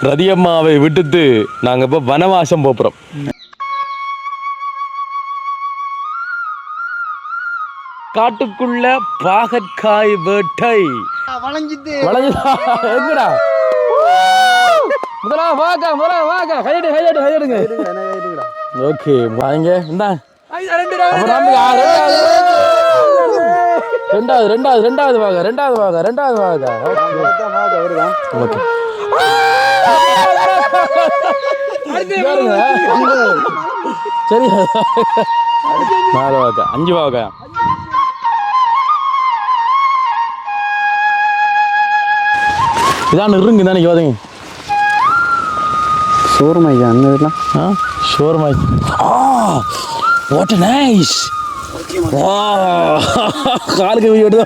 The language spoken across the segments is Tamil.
ரதியம்மாவை விட்டுட்டு நாங்க இப்ப வனவாசம் போறோம். காட்டுக்குள்ள பாகற்காய் வேட்டை. எங்கடா முதலா வாங்க கையெடுங்க. ஓகே வாங்க இந்தா ரெண்டாவது வாங்க. ஓகே சரி 4 வாங்க 5 வாங்க. இதான் இருங்க தானே யோதங்க ஷோர்மாய் அண்ணா ஷோர்மாய். What nice. காலுக்கு விடுதா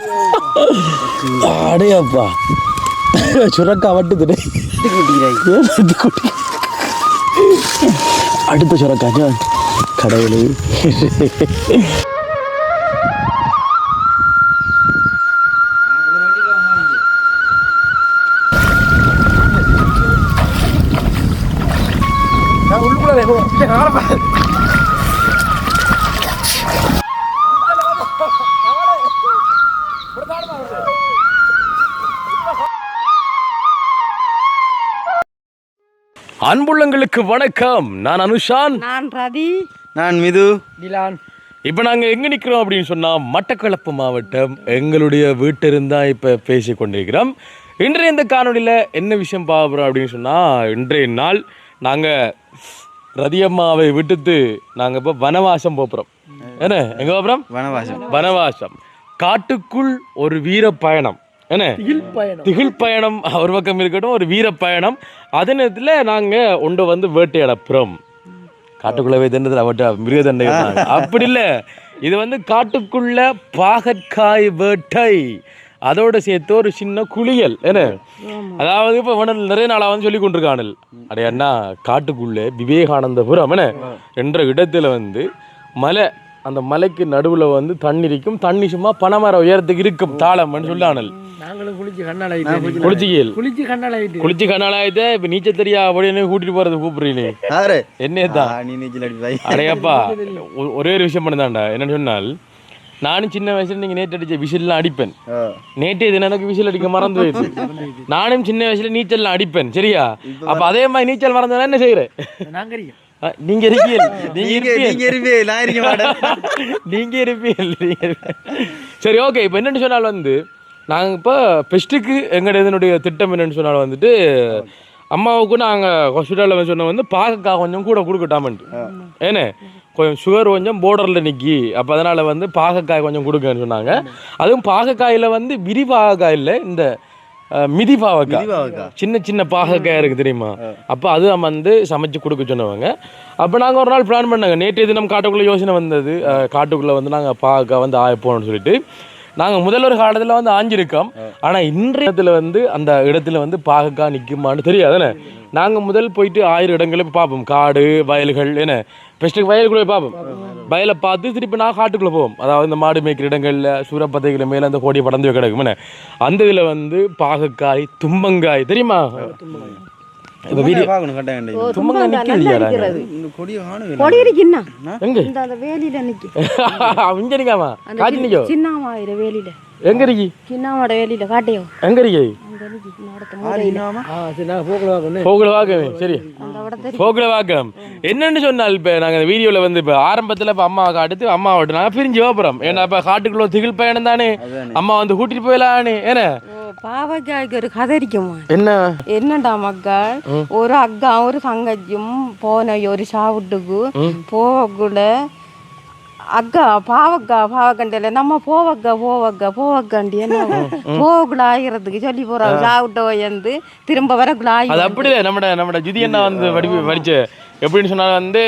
அடையப்பா சுரக்கா வட்டுது. அடுத்த சுரக்கா கடவுளே. அன்புள்ளங்களுக்கு வணக்கம். நான் அனுஷான், நான் ரதி, நான் மிது, டிலான். இப்போ நாங்கள் எங்கே நிற்கிறோம் அப்படின்னு சொன்னால் மட்டக்களப்பு மாவட்டம் எங்களுடைய வீட்டிலிருந்தா இப்போ பேசி கொண்டிருக்கிறோம். இன்றைய இந்த காணொலியில் என்ன விஷயம் பார்க்குறோம் அப்படின்னு சொன்னால், இன்றைய நாள் நாங்கள் ரதியம்மாவை விட்டுட்டு நாங்கள் இப்போ வனவாசம் போகிறோம். என்ன எங்கே போகிறோம்? வனவாசம். காட்டுக்குள் ஒரு வீர பயணம். என்ன திகில் பயணம் ஒரு பக்கம் இருக்கட்டும், ஒரு வீர பயணம். அதே நேரத்தில் நாங்கள் ஒன்று வந்து வேட்டையடப்புறோம். காட்டுக்குள்ளவே தண்டத்தில் அவட்ட மிருக தண்டை அப்படி இல்லை, இது வந்து காட்டுக்குள்ள பாகற்காய் வேட்டை, அதோட சேர்த்து ஒரு சின்ன குளியல். என்ன அதாவது இப்போ நிறைய நாளாக வந்து சொல்லி கொண்டிருக்கானல் அடைய அண்ணா காட்டுக்குள்ளே விவேகானந்தபுரம் என்ன என்ற இடத்துல வந்து மலை, அந்த மலைக்கு நடுவில் வந்து தண்ணி இருக்கும். தண்ணி சும்மா பனைமர உயரத்துக்கு இருக்கும் தாளம்னு சொல்லானல். குளிச்சு கண்ணாலாயிட்டு இப்ப நீச்சல் தெரியா அப்படின்னு கூட்டிட்டு போறது கூப்பிடுறீங்க என்னதான் அடையப்பா. ஒரே ஒரு விஷயம் பண்ணதாண்டா. என்னன்னு சொன்னால், நானும் சின்ன வயசுல நீங்க நேற்று அடிச்ச விசில்லாம் அடிப்பேன். நேற்று இது எனக்கு விசில் அடிக்க மறந்து போயிடுச்சு. நானும் சின்ன வயசுல நீச்சல் அடிப்பேன். சரியா? அப்ப அதே மாதிரி நீச்சல் மறந்தா என்ன செய்யறேன்? நீங்க இருப்பீங்க. சரி ஓகே. இப்போ என்னன்னு சொன்னால் வந்து நாங்கள் இப்போ ஃபெஸ்ட்டுக்கு எங்களோட இதனுடைய திட்டம் என்னென்னு சொன்னால் வந்துட்டு, அம்மாவுக்கு நாங்கள் ஹாஸ்பிட்டலில் வந்து சொன்ன வந்து பாகக்காய் கொஞ்சம் கூட கொடுக்கட்டாமன்ட்டு. ஏன்னா கொஞ்சம் சுகர் கொஞ்சம் போர்டரில் நிற்கி, அப்போ அதனால் வந்து பாகக்காய் கொஞ்சம் கொடுக்கன்னு சொன்னாங்க. அதுவும் பாகக்காயில் வந்து விரிபாகக்காய் இல்லை, இந்த மிதி பாவக்காய், சின்ன சின்ன பாகக்காய் இருக்குது தெரியுமா? அப்போ அது நம்ம வந்து சமைச்சு கொடுக்க சொன்னவங்க. அப்போ நாங்கள் ஒரு நாள் பிளான் பண்ணாங்க. நேற்று தினம் காட்டுக்குள்ளே யோசனை வந்தது, காட்டுக்குள்ளே வந்து நாங்கள் பாகக்காய் வந்து ஆயப்போம்னு சொல்லிட்டு நாங்கள் முதல் ஒரு காலத்தில் வந்து ஆஞ்சிருக்கோம். ஆனால் இன்றைய இடத்துல வந்து அந்த இடத்துல வந்து பாகக்காய் நிற்குமான்னு தெரியாதுன்னு நாங்கள் முதல் போயிட்டு 1000 இடங்களை பார்ப்போம். காடு வயல்கள் என்ன ஃபஸ்ட்டுக்கு வயலுக்குள்ளே பார்ப்போம். வயலை பார்த்து திருப்பி நான் காட்டுக்குள்ளே போவோம். அதாவது இந்த மாடு மேய்க்கிற இடங்களில் சூரப்பத்தைகளை மேலே அந்த கோடியை படந்து கிடக்கும். என்ன அந்த இதில் வந்து பாகக்காய், தும்பங்காய் தெரியுமா? என்னன்னு சொன்னால், இப்ப நாங்க வீடியோல வந்து இப்ப ஆரம்பத்துல அம்மாவை அடுத்து அம்மாவோட நாங்க பிரிஞ்சு போறோம். ஏன்னா இப்ப காட்டுக்குள்ள திகில் பயணம் தானே, அம்மா வந்து கூட்டிட்டு போயிடலான்னு. ஏன்னா பாவக்காய்க்கு ஒரு கதை இருக்குமா? என்னடா மக்கள், ஒரு அக்கா ஒரு தங்கச்சியும் போன ஒரு சாவுட்டுக்கு போகக்கூட அக்கா பாவக்கண்டில நம்ம போவக்காண்டி என்ன போகக்குள்ள ஆகிறதுக்கு சொல்லி போறாங்க. சாவுட்ட வந்து திரும்ப வரக்குள்ள ஆகி அது அப்படி நம்ம ஜுதி அண்ணா வந்து படிச்சு எப்படின்னு சொன்னாலும் வந்து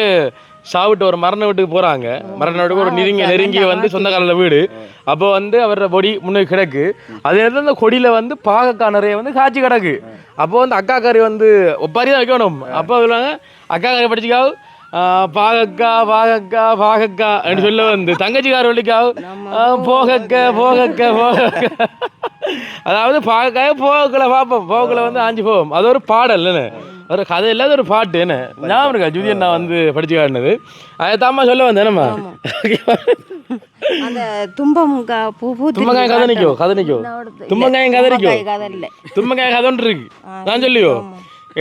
சாவிட்டு ஒரு மரண வீட்டுக்கு போகிறாங்க. மரண வீட்டுக்கு ஒரு நெருங்கி வந்து சொந்தக்காலில் வீடு. அப்போ வந்து அவரோட பொடி முன்னாடி கிடக்கு. அதே நேரத்தில் அந்த கொடியில் வந்து பாகக்காய் நிறைய வந்து காய்ச்சி கிடக்கு. அப்போ வந்து அக்கா கறி வந்து ஒப்பாரி தான் வைக்கணும். அப்போ சொல்லுவாங்க அக்கா கறி படிச்சுக்காவு பாகக்கா அப்படின்னு சொல்ல வந்து தங்கச்சிக்கார வள்ளிக்காவு போகக்க அதாவது பாகக்காய போகக்குள்ள பார்ப்போம், போகக்குள்ள வந்து ஆஞ்சி போவோம். அது ஒரு பாடல் என்ன, ஒரு கதை இல்லாத ஒரு பாட்டு என்ன, ஞாபகம் இருக்கா? ஜூதியன் நான் வந்து படிச்சு காட்டினது அதை தாம்மா சொல்ல வந்தேனம்மா. அந்த தும்பங்காய் கதை நிற்கோ, தும்பங்காயம் கதை நிற்கோ, தும்பங்காய கதை ஒன்று இருக்கு நான் சொல்லியோ.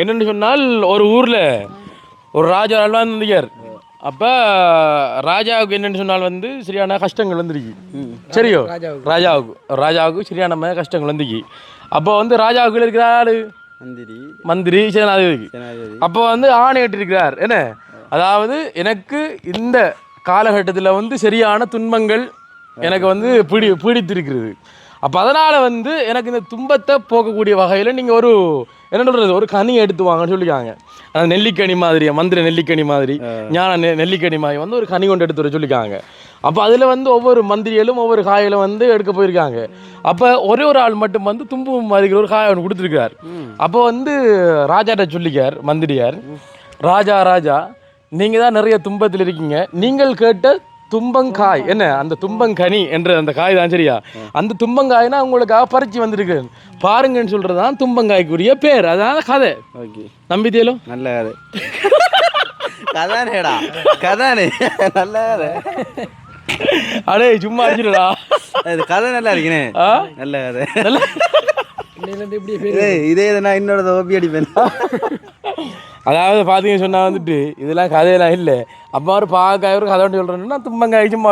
என்னென்னு சொன்னால், ஒரு ஊரில் ஒரு ராஜா வாழ்ந்துருக்கார். அப்போ ராஜாவுக்கு என்னென்னு சொன்னால் வந்து சரியான கஷ்டங்கள் வந்துருக்கு. சரியோ, ராஜாவுக்கு சரியான கஷ்டங்கள் வந்துருக்கு. அப்போ வந்து ராஜாவுக்குள்ள இருக்கிற ஆளு மந்திரி சேனாதிபதி. அப்போ வந்து ஆணையிட்டிருக்கிறார் என்ன, அதாவது எனக்கு இந்த காலகட்டத்தில் வந்து சரியான துன்பங்கள் எனக்கு வந்து பீடித்திருக்கிறது. அப்போ அதனால் வந்து எனக்கு இந்த துன்பத்தை போக்கக்கூடிய வகையில் நீங்கள் ஒரு என்ன சொல்கிறது, ஒரு கனி எடுத்து வாங்கன்னு சொல்லிக்காங்க. அந்த நெல்லிக்கனி மாதிரி, மந்திர நெல்லிக்கனி மாதிரி, ஞான நெல்லிக்கனி மாதிரி வந்து ஒரு கனி கொண்டு எடுத்து வர சொல்லிக்காங்க. அப்போ அதில் வந்து ஒவ்வொரு மந்திரிகளும் ஒவ்வொரு காயிலும் வந்து எடுக்க போயிருக்காங்க. அப்போ ஒரே ஒரு ஆள் மட்டும் வந்து தும்பு மாதிரிக்கிற ஒரு காயை ஒன்று கொடுத்துருக்கார். அப்போ வந்து ராஜாட்ட சொல்லிக்கார் மந்திரியார், ராஜா நீங்கள் தான் நிறைய துன்பத்தில் இருக்கீங்க, நீங்கள் கேட்ட தும்பங்காய் என்ன, அந்த தும்பங்கனி என்ற அந்த காய் தான் சரியா, அந்த தும்பங்காய்னா உங்களுக்காக பறிச்சு வந்திருக்கு பாருங்கன்னு சொல்றது தான் தும்பங்காய்க்குரிய பேர். அதான் கதை. நம்பித்தேலும் நல்ல கதை கதானேடா, கதானே நல்ல கதை. அடே சும்மா அடிச்சுடா, கதை நல்லா இருக்குனே, நல்ல கதை. இதே நான் என்னோட ஓபி அடிப்பேன். அதாவது பார்த்தீங்க சொன்னா வந்துட்டு இதெல்லாம் கதையெல்லாம் இல்லை. அப்போ அவர் பாக்காய் ஒரு கதை ஒன்று சொல்கிறேன்னா தும்பங்காய் சும்மா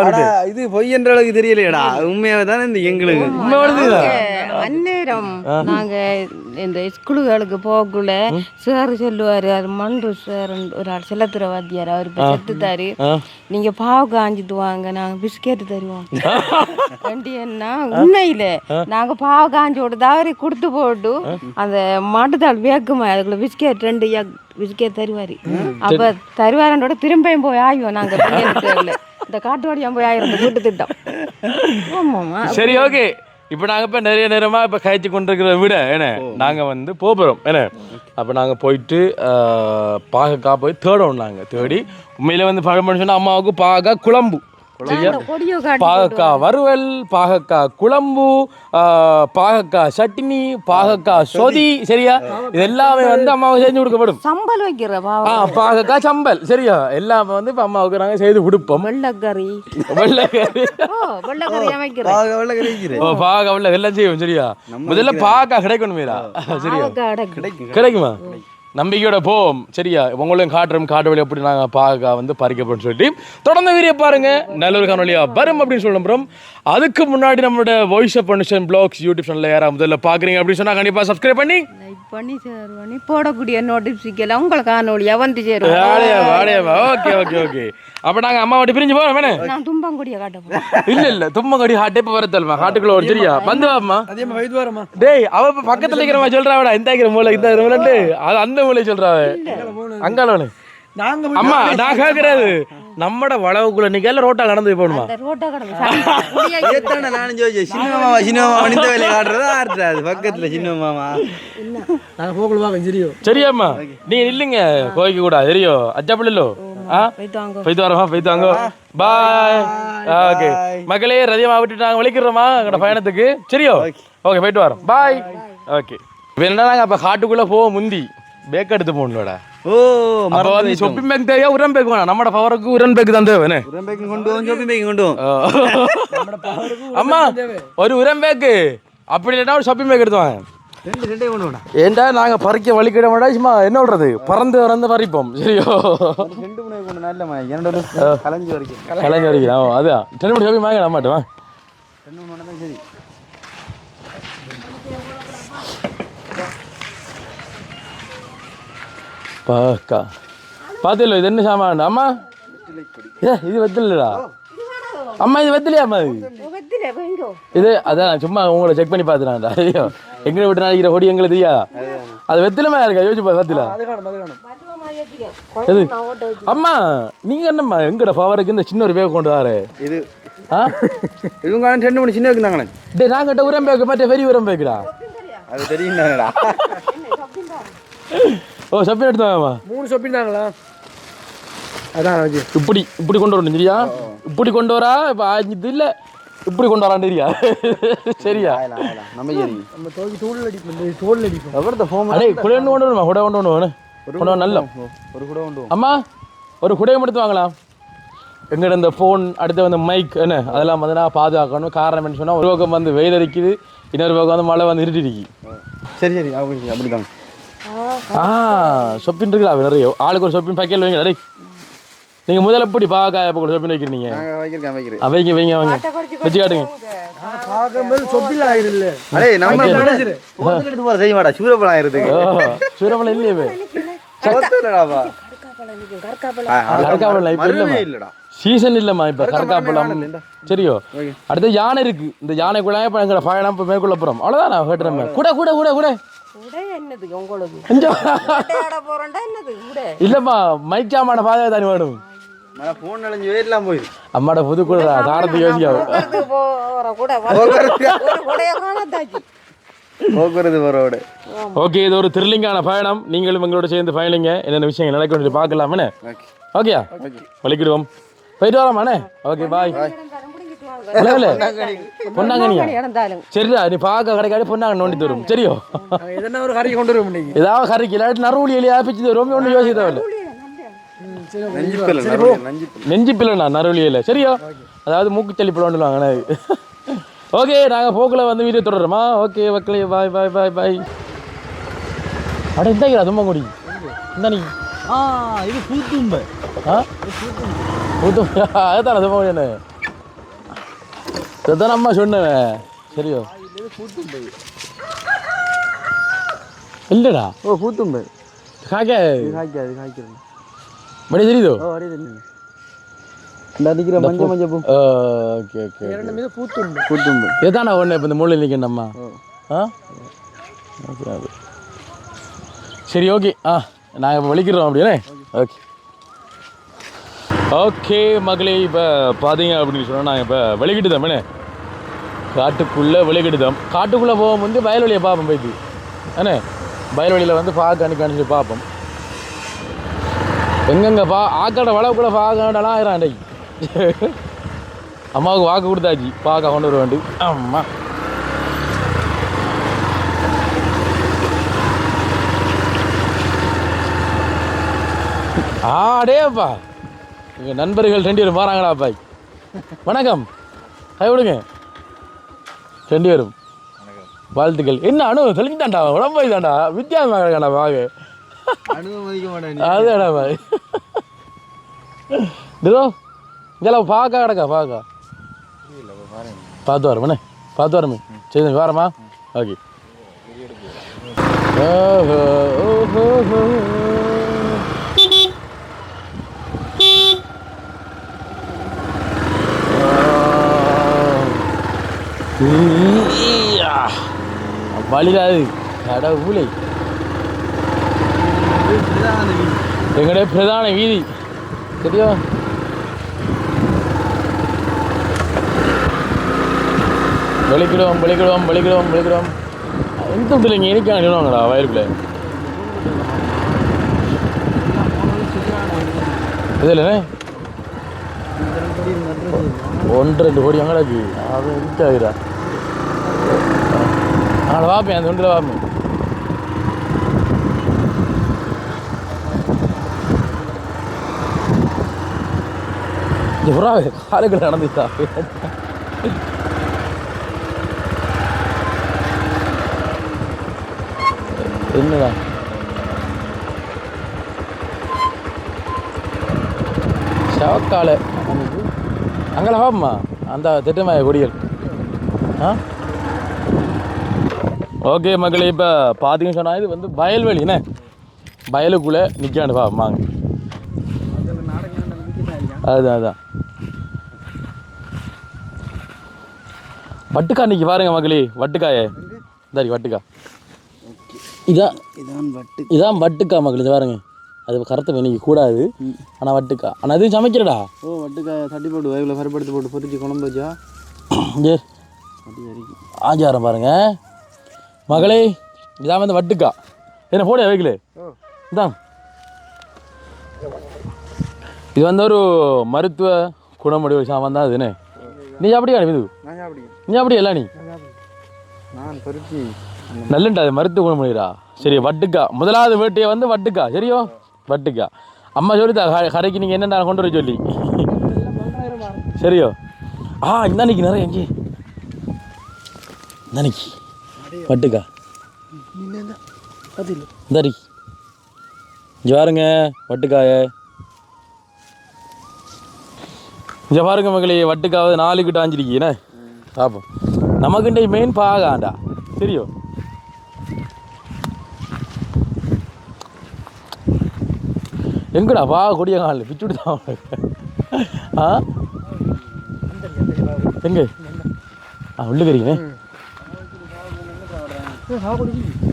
இது பொய் என்ற அளவுக்கு தெரியலையடா, உண்மையாக தானே இந்த எங்களுக்கு அந்நேரம் நாங்க இந்த ஸ்கூலுகளுக்கு போகக்குள்ள சார் சொல்லுவாரு, அது மன்று சார் ஒரு ஆள் செல்லத்துற வாத்தியார், அவர் இப்போ செத்துத்தாரு, நீங்க பாவு காஞ்சிட்டு வாங்க, நாங்க பிஸ்கெட் தருவோம். என்ன உண்மையில நாங்க பாவு காஞ்சோட தவறி கொடுத்து போட்டு அந்த மாட்டுத்தாள் வேக்குமா அதுக்குள்ள பிஸ்கெட் 2 பிஸ்கெட் தருவாரு. அப்ப தருவாரண்டோட திரும்பியும் போய் ஆயும் நாங்க இந்த காட்டுவாடியா போய் ஆயிரம் வீட்டு திட்டம். ஆமாமா சரி, ஓகே. இப்போ நாங்கள் இப்போ நிறைய நேரமாக இப்போ கழிச்சு கொண்டிருக்கிறத விட என்ன நாங்கள் வந்து போகிறோம் என்ன. அப்போ நாங்கள் போயிட்டு பாகக்காய் போய் தேடணும். நாங்கள் தேடி உண்மையில வந்து பழமொழி சொன்னால் அம்மாவுக்கு பாகக்காய் குழம்பு, பாகக்காய் வறுவல், பாகக்காய் குழம்பு, பாகக்காய் சட்னி, பாகக்காய் சொதி, சரியா, இது எல்லாமே வந்து அம்மாவுக்கு செஞ்சு கொடுக்கப்படும். சம்பல் வைக்கிற பாகக்காய் சம்பல், சரியா, எல்லாமே வந்து இப்போ அம்மாவுக்கு நாங்கள் செய்து கொடுப்போம். வெள்ளக்கறி பாகக்காய் எல்லாம் செய்வோம். சரியா, முதல்ல பாகக்காய் கிடைக்கணுமேடா. சரியா, கிடைக்குமா? நம்பிக்கையோட போவோம். சரியா, உங்களையும் காட்டு வழி அப்படி நாங்கள் பாகக்காய் வந்து பறிக்கப்படும் சொல்லிட்டு தொடர்ந்து வீடியோ பாருங்க. நல்ல ஒரு காணொலியா வரும் அப்படின்னு சொல்லுறோம். அதுக்கு முன்னாடி நம்மளோட வாய்ஸ் ஆஃப் பர்னிஷன் ப்ளாக்ஸ் யூடியூப் சேனலில் யாராவது முதல்ல பார்க்குறீங்க அப்படின்னு சொன்னால் கண்டிப்பாக சப்ஸ்கிரைப் பண்ணி பண்ணி சேருவானி போடக்கூடிய நோட்டிஃபிகேஷன் உங்களுக்கு காணொலியா வந்து சேரும். ஓகே. அப்போ நாங்கள் அம்மா வாட்டி பிரிஞ்சு போகிறோம். வேணே நான் தும்பங்குடியை காட்ட இல்லை தும்பங்குடி ஹாட்டே இப்போ வரத்தல்மா ஹாட்டுக்குள்ள ஒரு. சரியா, வந்து வாமா. டேய், அவ பக்கத்தில் இருக்கிற சொல்றாவடா, இந்த மூளை இந்த மூலட்டு அது அந்த மூளை சொல்றாவ அங்காளவனு. அம்மா நான் கேட்கறது நம்மட வளவுக்குள்ள நிக்கல ரோட்டா கடந்து போகணுமா? சரியாம்மா, நீங்க இல்லைங்க கோய்க்க கூட சரியோ, அச்சாப்பிள்ளோ போய்த்து வாங்க. பாய். ஓகே மக்களே, ரதியமா விட்டுட்டு நாங்கள் வலிக்கிறோமா எங்களோட பயணத்துக்கு. சரியோ, ஓகே போயிட்டு வரோம். பாய். ஓகே, இப்போ என்ன நாங்கள் அப்போ காட்டுக்குள்ளே போவோம். முந்தி பேக் எடுத்து போகணும்டா. ஓ, அப்போ வந்து ஷாப்பிங் பேக் தேவையா உரம் பேக் வேணாம்? நம்மட பவருக்கு உரம் பேக் தான் தேவை. அம்மா ஒரு உரம் பேக்கு, அப்படி இல்லைன்னா ஒரு ஷாப்பிங் பேக் எடுத்து வாங்க. ஏண்டா நாங்க பறிக்க வலிக்கிட மாட்டா, சும்மா என்ன சொல்றது, பறந்து பறிப்போம். சரியோ, கலைஞ்சு வரைக்கும் அதான் 10 மணி ஷாப்பிங் வாங்க மாட்டோம். பாக்கா பாத்தில இது என்ன சாமான் அம்மா? இது வெத்தலடா அம்மா, இது வெத்தலையா அம்மா? இது அதான் சும்மா உங்களை செக் பண்ணி பார்த்துறான்டா. ஐயோ, எங்களை விட்டு நாளைக்கிற கொடி எங்களுக்கு தெரியாதா? அது வெத்திலமா இருக்கா? யோசிச்சு பா. வெத்தில அம்மா, நீங்க என்னம்மா எங்கட பவருக்கு இந்த சின்ன ஒரு பேக் கொண்டு வர? இது இவங்க 2 மணி சின்ன வைக்கிறாங்க. டே, நாங்கிட்ட உரம் பேக்கு மற்ற பெரிய உரம் பேக்குடா. அது தெரியுங்களா? ஓ, ஷப்பிங் எடுத்தாங்கம்மா. 3 ஷப்பிங் தாங்களா? அதான் இப்படி கொண்டு வரணும். சரியா, இப்படி கொண்டு வரா. இப்போ இது இல்லை இப்படி கொண்டு வராண்டியா சரியா நம்ம ஏறி நம்ம தோல் அடிப்போம் தோல் அடிப்போம் எவ்வளோ ஃபோன் அடே குடை ஒன்று கொண்டு வருமா குடை கொண்டு ஒன்று கொண்டு நல்ல ஒரு கூட உண்டு அம்மா ஒரு குடையை எடுத்து வாங்கலாம் எங்கிட்ட இந்த ஃபோன் அடுத்து வந்து மைக் என்ன அதெல்லாம் வந்து நான் பாதுகாக்கணும் காரணம் என்ன சொன்னால் ஒரு பக்கம் வந்து வெயில் அடிக்குது இன்னொரு பக்கம் வந்து மழை வந்து இருட்டிருக்கு சரி சரி அப்படிதான் சொப்பின் இருக்குதா நிறைய ஆளுக்கு ஒரு சொப்பின் பக்கையில் வைங்க அடே நீங்கள் முதல்ல எப்படி பாக்காய் இப்போ கூட சொப்பின் வைக்கிறீங்க வைக்கிறேன் வைங்க வைங்க வாங்க வச்சு காட்டுங்க பார்க்கும்போது சொப்பில் ஆயிடுல்ல அடே நம்ம எடுத்து போற செய்ய மாட்டா சூரப்பழம் ஆயிருதுக்கு சூரமலை இல்லையே கரக்காப்பழம் இப்போ இல்லைம்மா சீசன் இல்லைம்மா இப்போ கரக்காப்பழம் சரியோ அடுத்து யானை இருக்கு இந்த யானைக்குள்ளாய இப்போ எங்களை பயணம் இப்போ மேற்கொள்ள போகிறோம் அவ்வளோதான் நான் கேட்டுறேன் கூட கூட கூட கூட இல்லம்மா மைக் சாமான பாதையா தானே வேணும் ஃபோன் நலஞ்சு வேறலாம் போய் அம்மாட புது கூட தாரத்துக்கு யோசிக்காது போக்குறது போறோட ஓகே இது ஒரு த்ரில்லிங்கான பயணம் நீங்களும் எங்களோட சேர்ந்து பயணிங்க என்னென்ன விஷயங்கள் நடக்க பார்க்கலாமே ஓகேயா வலிக்கிடுவோம் போயிட்டு வராமாண்ணே ஓகே பாய் பொன்னாங்கனியா சரிடா நீ பார்க்க கடைக்காடி பொன்னாங்க நோண்டி தரும் சரியோ எதனா ஒரு கறி கொண்டு வரும் இன்னைக்கு ஏதாவது கறிக்கு இல்லாட்டி நறுவலி எலியா பிச்சு தரும் ஒன்றும் யோசிக்க தேவையில்ல நெஞ்சு பிள்ளைண்ணா நறுவலி இல்லை சரியோ அதாவது மூக்குச்சளி பிள்ளைவாங்க ஓகே நாங்கள் போக்கில் வந்து வீடியோ தொடர்றோமா ஓகே மக்களே பாய் பாய் பாய் பாய் அட இந்த அதுமா கொடி இந்த நீ இது பூத்தும்பை பூத்தும்பை அதுதான் அதுமா கொடி அதுதான் அம்மா சொன்னேன் சரியோ இல்லைடா ஓ பூத்தும்பை காய்க்க காய்க்காது காய்க்கிறது மணி தெரியுதோ மஞ்சள் மஞ்சள் பூ ஓகே ஓகே பூத்தும்பை பூத்தும்பை எதானா ஒன்று இப்போ இந்த மூளை நிற்கணும்மா சரி ஓகே நாங்கள் இப்போ வலிக்கிறோம் அப்படியே ஓகே ஓகே மகளே இப்போ பார்த்தீங்க அப்படின்னு சொன்னால் நாங்கள் இப்போ வெளிக்கிட்டுதோமே காட்டுக்குள்ளே வெளிக்கிட்டுதோம் காட்டுக்குள்ளே போகும் வந்து வயல்வெளியை பார்ப்போம் போய்க்கு ஏண்ணே வயல்வெளியில் வந்து பார்க்க அனுப்பி பார்ப்போம் எங்கெங்க ஆக்கடை வளவுக்குள்ளே பார்க்கலாம் ஆயிரம் அன்றைக்கு அம்மாவுக்கு வாக்கு கொடுத்தாச்சு பார்க்க கொண்டு வர வேண்டும் அம்மா அடேப்பா எங்கள் நண்பர்கள் 2 பேரும் பாருங்களா பாய் வணக்கம் கை விடுங்க 2 பேரும் வாழ்த்துக்கள் என்ன தெளிஞ்சுதான்டா உடம்பு தான்டா வித்தியாசமாக இருக்காண்டா பாகு அதுடா பாய் இதோ இங்கெல்லாம் பார்க்க கிடக்கா பார்க்க பார்த்து வரமே பார்த்து வரமே சரி வரமா ஓகே ஓஹோ ஓஹோ வழிகாது கடவுளை எங்களுடைய பிரதான வீதி சரியா வெளிக்கிடுவோம் எந்த விட்டுலைங்க எனக்கு அனுவாங்கடா வயலுக்குள்ள இதில் 1-2 கோடி அங்கடாக்கு அது இருக்காதுடா அங்கே வாப்பேன் அந்த ஒன்றில் வாப்பேன் புறாவே காலுக்குள்ள நடந்துச்சா என்னடா சவக்காலை அங்கே வாப்பம்மா அந்த திட்டமாய கொடிகள் ஓகே மக்களே இப்போ பார்த்தீங்கன்னு சொன்னால் இது வந்து வயல்வெளி என்ன வயலுக்குள்ளே நிற்காண்டு வாங்க அதுதான் வட்டுக்கா இன்னைக்கு பாருங்க மக்களே வட்டுக்காயே சரி வட்டுக்கா இதான் வட்டுக்கா மக்கள் இது பாருங்க அது கருத்து இன்னைக்கு கூடாது ஆனால் வட்டுக்கா ஆனால் அதுவும் சமைக்கிறடா வட்டுக்காய் தட்டி போட்டு வயலில் பருப்படுத்து போட்டு பொறிச்சு குழம்பு வச்சா ஆச்சாரம் பாருங்க மகளே இதான் வந்து வட்டுக்கா என்ன போட வைக்கல இதான் இது வந்து ஒரு மருத்துவ குணமுடைய ஒரு சாமான் தான் அதுன்னு நீ அப்படியா இது நீ அப்படி இல்லை நீ நான் பொறுக்கி நல்லண்டா அது மருத்துவ குணமுடிகிறா சரி வட்டுக்கா முதலாவது வேட்டையை வந்து வட்டுக்கா சரியோ வட்டுக்கா அம்மா சொல்லித்தா கரைக்கு நீங்கள் என்னென்ன கொண்டு வர சொல்லி சரியோ இன்னைக்கு நிறைய எங்கே இன்னைக்கு வட்டுக்கா இந்தாரி இங்கே பாருங்க வட்டுக்காய இங்கே பாருங்க மகளே வட்டுக்காவது 4 கிட்ட ஆஞ்சிருக்கீண்ணே பார்ப்போம் நமக்குண்டே மெயின் பாகாண்டா சரியோ எங்கடா பா கொடிய காலில் பிச்சுட்டு தான் எங்கே உள்ளுக்கறீங்கண்ணே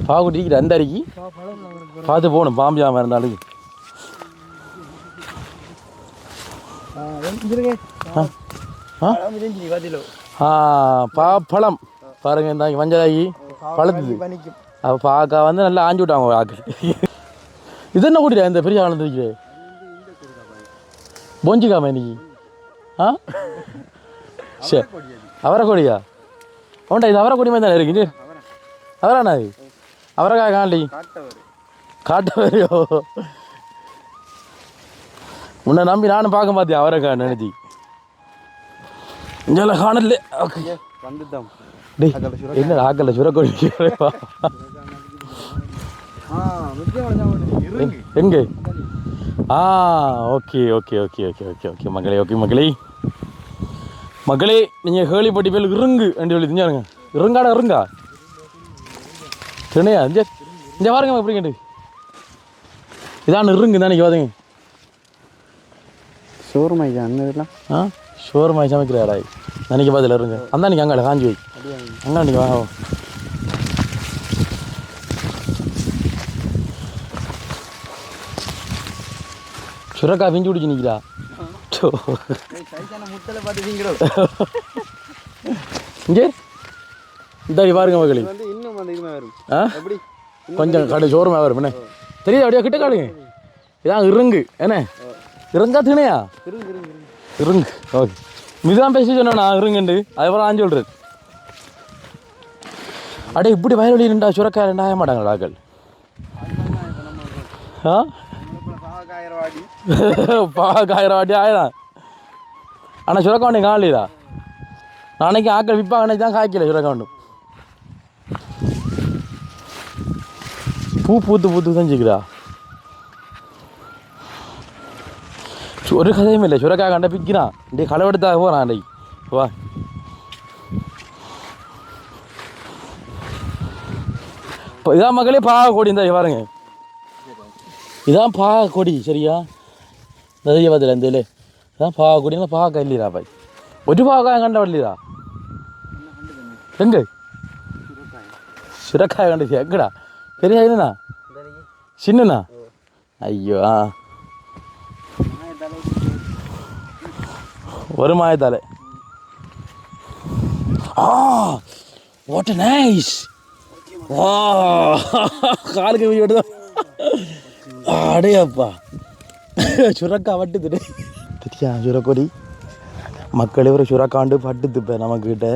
பாகுடி இருக்கிற அந்த அரிக்கி பார்த்து போகணும் பாம்பு ஜாமம் இருந்தாலும் பழம் பாருங்க இந்த மஞ்சளாகி பழத்துது அப்போ பார்க்க வந்து நல்லா ஆஞ்சி விட்டாங்க ஆக்கள் இது என்ன கூட்டியா இந்த பெரிய ஆனந்து இருக்கிறே போஞ்சிக்காம இன்னைக்கு சரி அவரை கொடியா உண்டா இது அவரை கொடி மாதிரி தானே இருக்கு அவராண்ணா இது அவரைக்காய் காண்டி காட்ட வரையோ உன்னை நம்பி நானும் பார்க்க மாட்டேன் அவரைக்காய் நினைச்சி இங்கே காணல என்ன ஆக்கல சுரக்கோழி எங்கே okay okay okay okay okay okay மகளே ஓகே மகளே நீங்கள் கேள்விப்பட்டி பேர் இருங்கு ரெண்டு சொல்லி தெரிஞ்சாருங்க இருங்கா தினையா இந்த பாருங்க எப்படி கேட்டு இதான் இருங்கு தானே வாதுங்க சோறுமாய்க்கா அந்த இதெல்லாம் ஷோரூமாய் சமைக்கிறாடா நினைக்க பார்த்துல இருங்க அந்த அன்றைக்கி அங்கே காஞ்சி வை அங்கே அன்றைக்கி வா சுரக்கா பிஞ்சு பிடிச்சி நிற்கிறா இங்கே இந்த பாருங்க மகளி கொஞ்சம் கடை ஷோரூமாக வரும் என்ன தெரியுது அப்படியே கிட்ட காடுங்க இதான் இருங்கு என்ன இருங்கா தினையா இருங்கு ஓகே இதுதான் பேசி சொன்னேன் நான் இருங்குண்டு அதுக்கப்புறம் நான் சொல்கிறேன் அடே இப்படி வயல் வழி சுரக்கா ஆக மாட்டாங்களா ஆக்கள் பாக்காயிரம் வாட்டி ஆயிரம் ஆனால் சுரக்கா ஒன்று காணலா நாளைக்கு ஆக்கள் விற்பாங்க அன்னைக்கு தான் காய்க்கல சுரக்கா ஒன்று பூத்து செஞ்சுக்கிறா ஒரு கதையும் இல்லை சுரக்காய் கண்ட பிக்கிறான் இன்றைய களவெடுத்தாக போகிறான் அன்றைக்கு வா இப்போ இதான் மக்களே பாக கொடி இந்த பாருங்க இதான் பாக கொடி சரியா நிறைய பதில் இந்த இல்லை இதான் பாக கொடினா பாக இல்லையா பாய் ஒரு பாகாயம் கண்ட வரலையா எங்கே சுரக்காய் கண்டு எங்கடா பெரிய என்னண்ணா சின்னண்ணா ஐயோ ஒரு மாயத்தாலே வாட் நைஸ் காலுக்கு விடுதா அடையப்பா சுரக்கா வட்டுது தெரியா சுரக்கொடி மக்களே ஒரு சுரக்காண்டு பட்டுது இப்போ நமக்கிட்ட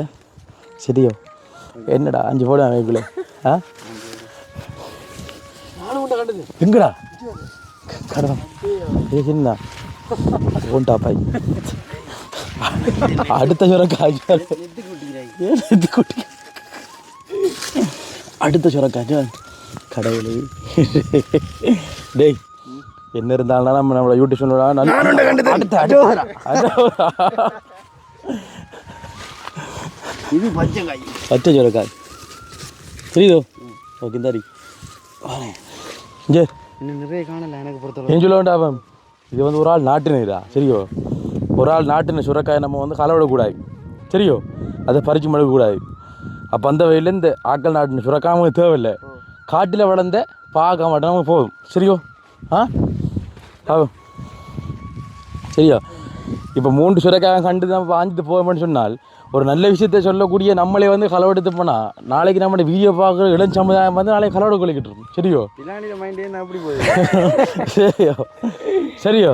சரியோ என்னடா 5 போட வைக்கல எங்கடா கடவுள் என்ன ஓண்டா பாய் அடுத்த சுரக்காய் அடுத்த சுரக்காய் கடவுளே டேய் என்ன இருந்தாலும் நம்மளை யூடியூப் சொல்லலாம் இது பச்சைக்காய் பச்சை சுரக்காய் தெரியுதோ ஓகே தாரி இங்கே இன்னும் நிறைய காணல எனக்கு பொறுத்தவரை ஏன் சொல்ல வேண்டாம் இது வந்து ஒரு ஆள் நாட்டுனீரா சரியோ ஒரு ஆள் நாட்டின சுரக்காயை நம்ம வந்து களவிடக்கூடாது சரியோ அதை பறித்து மடுக்கக்கூடாது அப்போ அந்த வயலில் இந்த ஆக்கள் நாட்டின சுரக்காய் நமக்கு தேவையில்லை காட்டில் வளர்ந்த பார்க்க மாட்டோம் நமக்கு போதும் சரியோ சரியா இப்போ 3 சுரக்காயை கண்டு நம்ம வாங்கிட்டு போவோம்னு சொன்னால் ஒரு நல்ல விஷயத்தை சொல்லக்கூடிய நம்மளே வந்து களவெடுத்து போனால் நாளைக்கு நம்மளோட வீடியோ பார்க்குற இளம் சமுதாயம் வந்து நாளைக்கு களவெடு கொள்ளிக்கிட்டு இருக்கும் சரியோ அப்படி போகுது சரியோ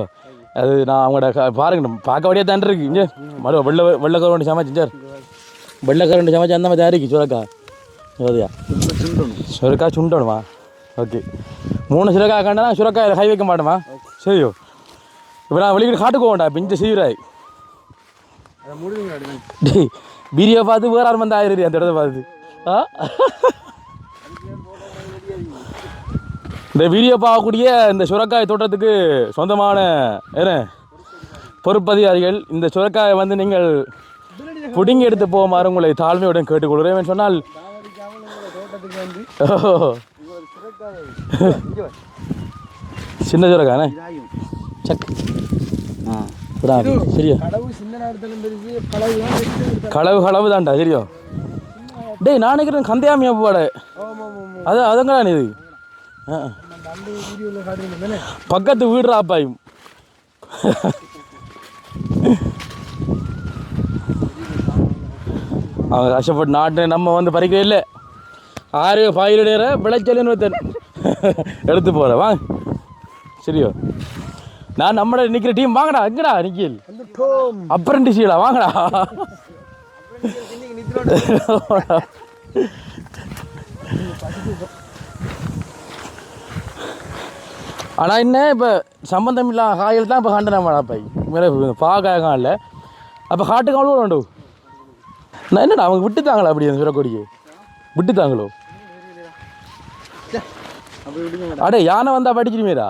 அது நான் அவங்களோட பாருங்க பார்க்க வழியாக தான் இருக்கு இங்கே வெள்ளை கருவாண்டி சமைச்சு சார் வெள்ளைக்கரண்டு சமைச்சு அந்த மாதிரி தயாரிக்கு சுரக்காய் ஓதியா சுரக்காய் சுண்டணுமா ஓகே 3 சுரக்காய் கண்டா சுரக்காய் கை வைக்க மாட்டோமா சரியோ இப்போ நான் வெளிக்கிட்டு காட்டுக்கு போவேன்டா பிஞ்சு செய்கிறாய் டேய் வீடியோ பார்த்து வேற ஆறு மந்தி ஆயிடுறீ அந்த இடத்த பார்த்து இந்த வீடியோ பார்க்கக்கூடிய இந்த சுரக்காய் தோட்டத்துக்கு சொந்தமான என்ன பொறுப்பதிகாரிகள் இந்த சுரக்காயை வந்து நீங்கள் புடிங்கி எடுத்து போகுமாறு உங்களை தாழ்மையுடன் கேட்டுக்கொள்கிறேன் சொன்னால் சின்ன சுரக்காண்ணே சக் சரியா களவு தான்டா சரியா டேய் நான் நினைக்கிறேன் கந்தையாமியா போட அதங்கடா இது பக்கத்து வீடுறா அப்பாயும் அவங்க கஷ்டப்பட்டு நாட்டு நம்ம வந்து பறிக்கவே இல்லை 6 பாயிலேற விளைச்சல்னு எடுத்து போகிற வா சரியோ நான் நம்மள நிற்கிற டீம் வாங்கடா எங்கடா நிக்கில் அப்ரண்டிஸ்டா வாங்கடா ஆனால் என்ன இப்போ சம்பந்தம் இல்லாத காய்கள் தான் இப்போ கண்டன மாடாப்பாய் மேலே பாக்காய் இல்லை அப்போ காட்டுக்கு அவ்வளோ உண்டு நான் என்னடா அவங்க விட்டுத்தாங்களா அப்படி அந்த சுரக்கொடிக்கு விட்டுத்தாங்களோ அடே யானை வந்தா படிச்சிருமேடா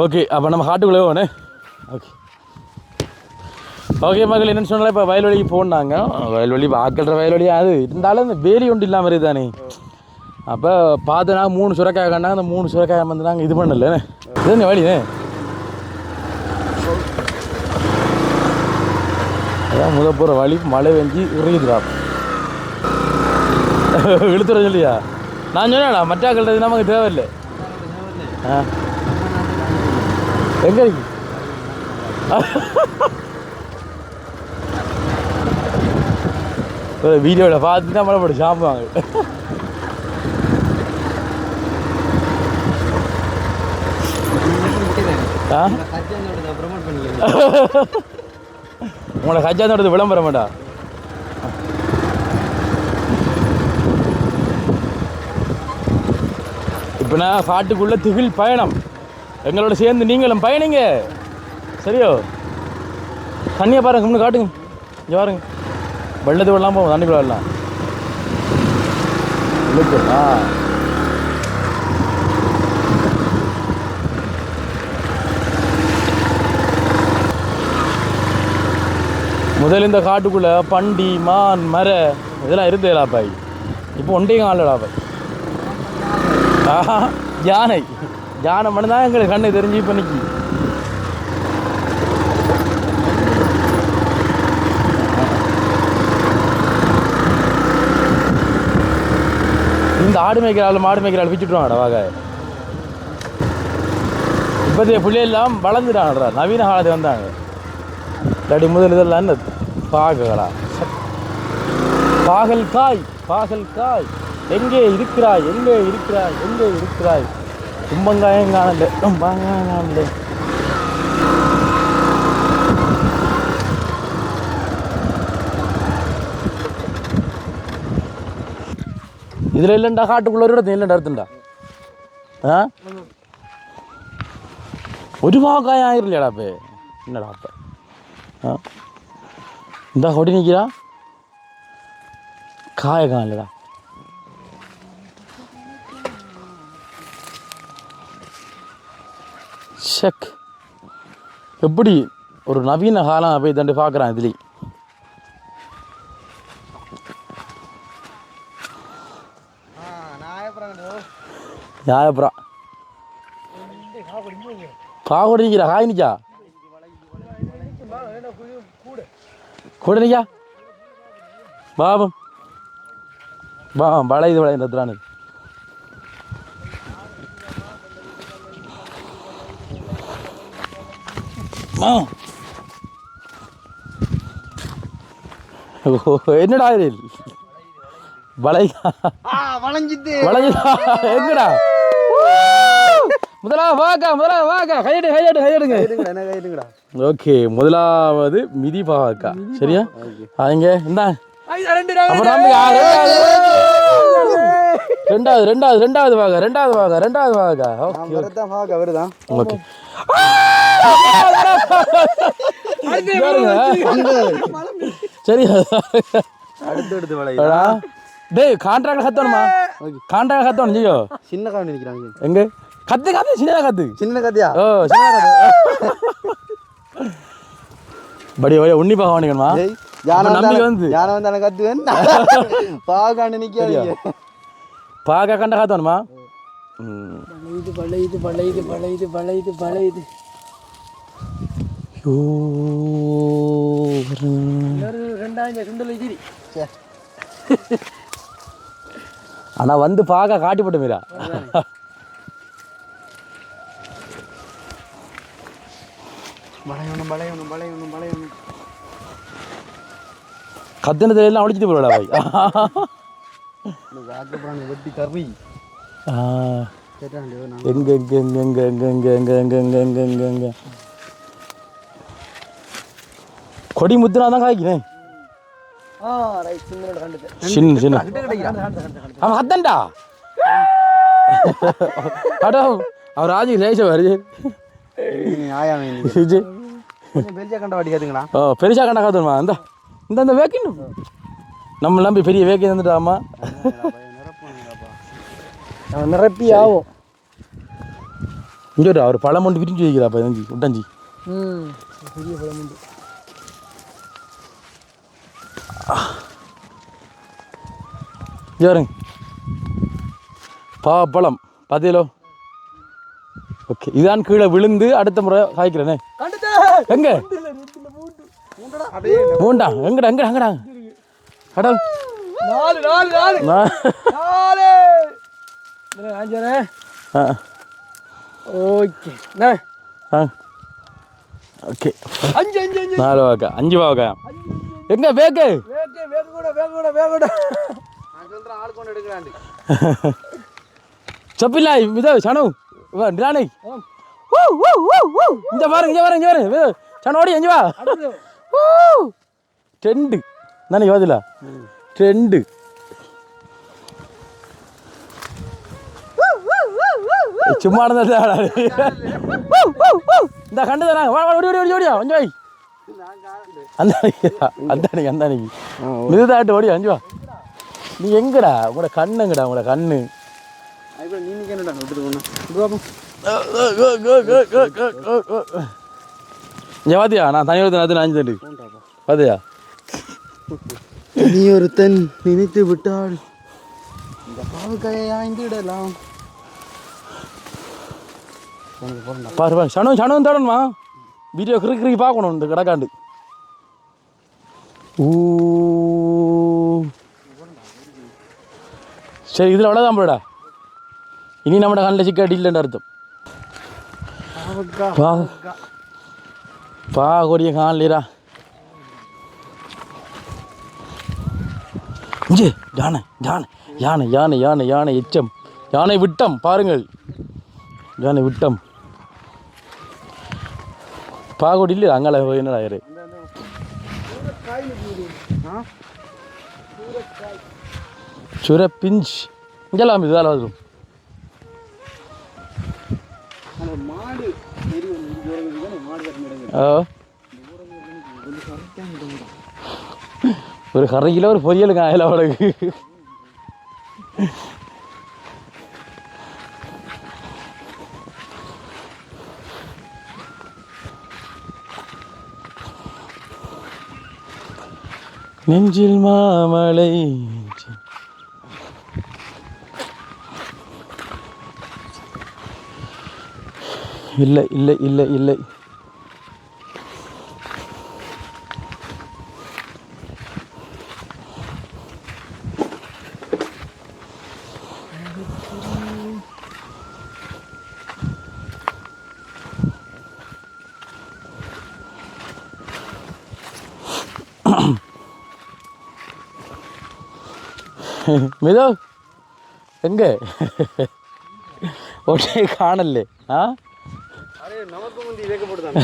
ஓகே அப்போ நம்ம காட்டுக்குள்ளே போனே ஓகே ஓகே மகள் என்னென்னு சொன்னாலும் இப்போ வயல்வெளிக்கு போனாங்க வயல்வெளி ஆக்கிற வயல்வெளி அது இருந்தாலும் இந்த வேலி ஒன்று இல்லாமல் இருக்குது தானே அப்போ பார்த்தனா 3 சுரக்காய் கண்டாங்க அந்த 3 சுரக்காய் வந்து நாங்கள் இது பண்ணல இதுன்னு வழினே அதான் போகிற வழி மழை வெஞ்சி இறங்கிதுடா இழுத்துற சொல்லியா நான் சொன்னேடா மற்றாக்கள் நமக்கு தேவையில்லை எங்கே இருக்கு வீடியோவில் பார்த்து தான் மழை போட்டு சாப்பிடுவாங்க உங்களை கஜாந்தோட விளம்பரம் வேண்டா இப்போ நான் காட்டுக்குள்ளே திகில் பயணம் எங்களோட சேர்ந்து நீங்களும் பயணிங்க சரியோ தண்ணியை பாருங்க இன்னும் காட்டுங்க இங்கே பாருங்க வெள்ளத்து விடலாம் போவோம் தண்ணிக்குள்ள வரலாம் முதல்ல இந்த காட்டுக்குள்ளே பண்டி மான் மர இதெல்லாம் இருந்தேடா பாய் இப்போ ஒன்றையும் ஆளடா பாய் யானை யானை மட்டும் தான் எங்களுக்கு கண்ணு தெரிஞ்சு இப்போ நிற்கி இந்த ஆடு மேய்க்கிறாள் மாடு மேய்க்கிறாள் விச்சுட்டுருவாங்கடா வாங்க இப்போதைய பிள்ளையெல்லாம் வளர்ந்துட்டாங்கடா நவீன காலத்தை வந்தாங்க இல்லாட்டி முதல் இதெல்லாம் என்ன பாகங்களா பாகல் காய் எங்கே இருக்கிறாய் எங்கே இருக்கிறாய் எங்கே இருக்கிறாய் தும்பங்காயம் காணல தும்பங்காயம் காணல இதில் இல்லைண்டா காட்டுக்குள்ள ஒரு இடத்துல இல்லைண்டா அறுத்துண்டா ஒரு பாகாயம் ஆயிரலையாடா அப்போ என்னடா அப்போ இந்த கொடி நிற்கிறா காய காணலடா ஷக் எப்படி ஒரு நவீன காலம் போய் தண்டு பார்க்குறான் இதுலேயும் யாயப்புறம் காகொடி நிற்கிறா காய் நிற்கா கூட நிற்கா பாபம் பா வளையுது வளையுது எத்துறானு என்னடா வளை வளைஞ்சுதா எங்கடா முதலாவது வாக்கா கையெடுங்க என்ன கைடுங்கடா. ஓகே முதலாவது மிதி பாவக்கா சரியா அவங்க இந்தாங்க அப்ப நம்ம ரெண்டாவது வாக்கா ஓகே வரதான் பாக்க வருதான். ஓகே சரி அடுத்து வளை. டேய் கான்ட்ராக்ட் கத்தணுமா கான்ட்ராக்ட் கத்தணும் ஜியோ சின்ன காவணி நிக்கிறாங்க. எங்க கத்து சின்ன கத்து சின்ன கத்தியா? ஓ சின்ன கத்து படி உன்னிப்பா கவனிக்கணுமா நம்பிக்கை வந்து யானை வந்து எனக்கு கத்துவேன் பாக்காண்டு நிக்காதீங்க. பாக்க கண்ட கத்தணுமா பழையுது யோ 2000 சுண்டல் இதிரி ஆனா வந்து பாக்க காட்டி போட்டு மீரா பழையணும் கத்தினதுல எல்லாம் அடிச்சுட்டு போறடா பாய் வெட்டி கறி எங்க கொடி முத்துனாதான் காய்க்கிறேன் சின்ன அவன் கத்தன்டா அடோ அவர் ராஜி லேச வருது பெருசா கண்ட வாட்டி கேட்டுங்களா? ஓ பெருசா கண்டா காத்துமா இந்த வேக்கின் நம்ம நம்பி பெரிய வேக்கி வந்துட்டாமா நிரப்பி ஆகும். இங்கே அவர் பழம் ஒன்று விரிஞ்சு வைக்கிறாப்பா எஞ்சி விட்டஞ்சி பெரிய பழம் உண்டு. பாருங்க பழம் 10 கிலோ ஓகே இதான் கீழே விழுந்து அடுத்த முறை காய்க்கிறேனே எங்க மூண்டா எங்கடா கடல் 4 ஓகே ஓகே 4 வாக்கா 5 வாக்கா எங்க வேக்கு வேகூட ஆள் கொண்டு எடுக்கிறாண்டு சப்பில்லா இதோ சனு டிரானி இங்க பாருங்க சனு ஓடி அஞ்சு வா ட்ரெண்டு நானே யோதில ட்ரெண்டு சும்மா இந்த கண்டு தராங்க ஓடியா அஞ்சு வாய் அந்தானிக்கு மிதுதாட்டு ஓடியா அஞ்சு வா நீ எங்கடா உங்களோட கண்ணுங்கடா உங்களோட கண்ணு பாத்தியா நான் தனி ஒருத்தன் அஞ்சு தண்டு பாத்தியா நீ ஒருத்தன் நினைத்து விட்டால் இந்த பாவக்காயை ஆய்ந்து விடலாம். பாரு சனு தடணுமா வீடியோ கிறுக்கி பார்க்கணும் இந்த கிடக்காண்டு சரி இதில் அவ்வளோதான் போடா இனி நம்மட கண்ணில் சிக்க அடிக்கலன்னு அர்த்தம் கொடிய காணலீரா இங்கே யானை எச்சம் யானை விட்டம் பாருங்கள் யானை விட்டம் பாகோடி இல்லையா அங்கால என்னடா யாரு சுர பிஞ்ச் இங்கெல்லாம் இதால் வரும் ஒரு 1/2 கிலோ ஒரு பொரியலுக்கு ஆயில அவளுக்கு நெஞ்சில் மாமலை இல்லை மிதோ எங்க ஒன்றே காணலே ஆ நமக்கு முந்தி வைக்கப்படுதான்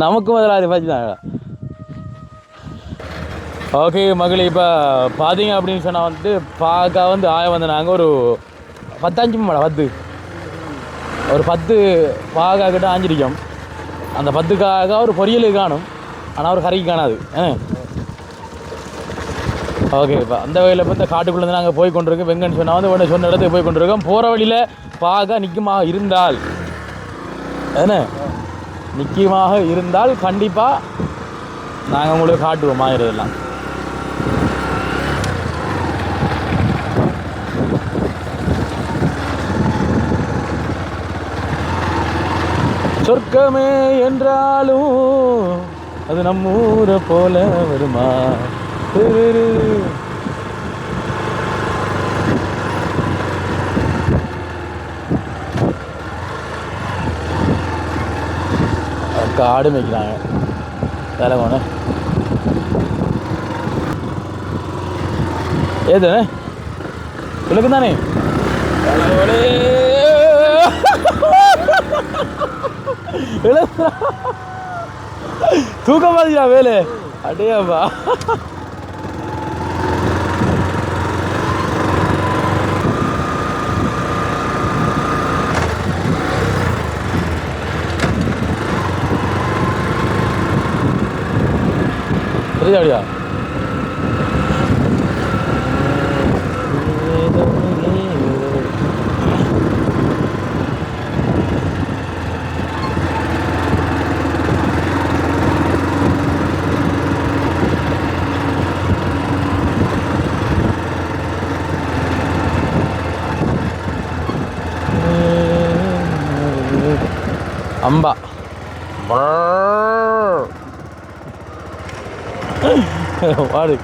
நமக்கு முதலாளி பார்த்துதாங்க. ஓகே மகளே, இப்போ பார்த்தீங்க அப்படின்னு சொன்னால் வந்துட்டு பார்க்க வந்து வந்து நாங்கள் ஒரு 10 மேடம் ஒரு 10 பாகா கிட்ட ஆஞ்சிருக்கோம். அந்த 10க்காக ஒரு பொரியலுக்கு காணும், ஆனால் ஒரு கறிக்கு காணாது. ஓகே, இப்போ அந்த வகையில் இப்போ இந்த காட்டுக்குள்ளேருந்து நாங்கள் போய் கொண்டிருக்கோம். வெங்கன்னு சொன்னால் வந்து உடனே சொன்ன இடத்துக்கு போய் கொண்டிருக்கோம். போகிற வழியில் பாக நிற்குமாக இருந்தால் நிச்சயமாக இருந்தால் கண்டிப்பாக நாங்கள் உங்களுக்கு காட்டுவோம் ஆகிறதெல்லாம். சொர்க்கமே என்றாலும் அது நம்ம ஊரை போல வருமா? காடு மேய்க்கிறாங்க வேலை போன ஏது உனக்கு தானே தூக்க மாதிரியா வேலை அடையாப்பா. அப்படியா அம்பா வாடு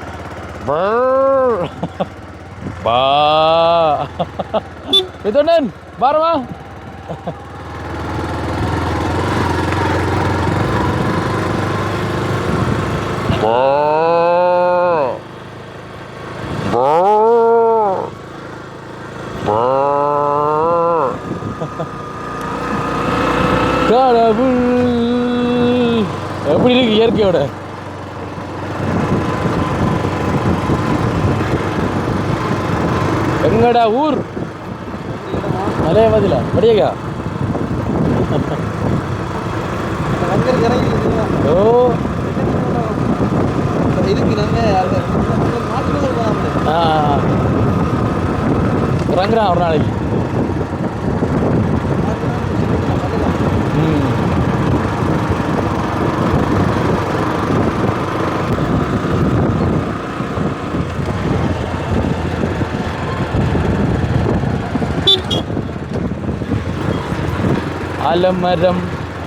பா விதோனன் பாரமா கடவுள் எப்படி இருக்கு இயற்கையோட? எங்கடா ஊர் மலைய பதில படியக்கா ஓ இறங்குறான் ஒரு நாளைக்கு. ஆலமரம்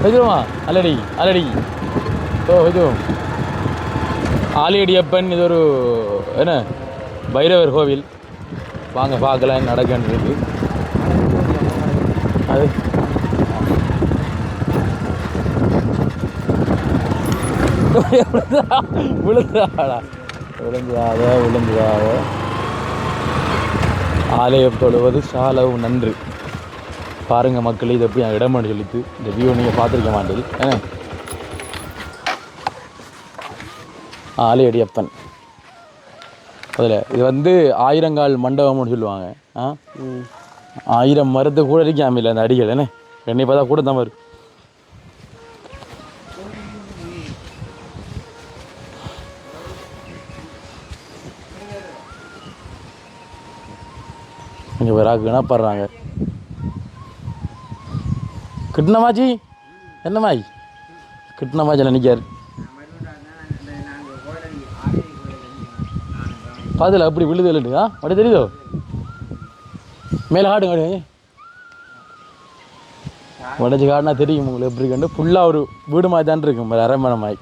இதுமா அலடி அலடி ஓ இது ஆலியடியப்பன். இது ஒரு என்ன பைரவர் கோவில். வாங்க பார்க்கலாம் நடக்கின்றது. அது விழுந்தாடா விழுந்தாத ஆலயம் தொழுவது சாலவு நன்று. பாருங்க மக்கள், இது எப்படி இடம்னு சொல்லிட்டு இந்த வியூ நீங்கள் பார்த்துருக்க மாட்டேது. ஏன்னா ஆலியடியப்பன் அதில் இது வந்து 1000 மண்டபம்னு சொல்லுவாங்க. 1000 மரத்து கூட இருக்காமல் அந்த அடிகள் என்ன என்னை பார்த்தா கூட தான் வரும். இங்கே வராக்குன்னா படுறாங்க. கிட்டனமாச்சி என்னமாய் கிட்டனமாச்சில் நிற்கார் பாதில் அப்படி விழுது இல்லைங்க. அப்படி தெரியுதோ மேலே காடுங்க அப்படி உடச்சி காடுனா தெரியும் உங்களுக்கு எப்படி கண்டு. ஃபுல்லாக ஒரு வீடு மாதிரி தான் இருக்கும், அரண்மனை மாதிரி.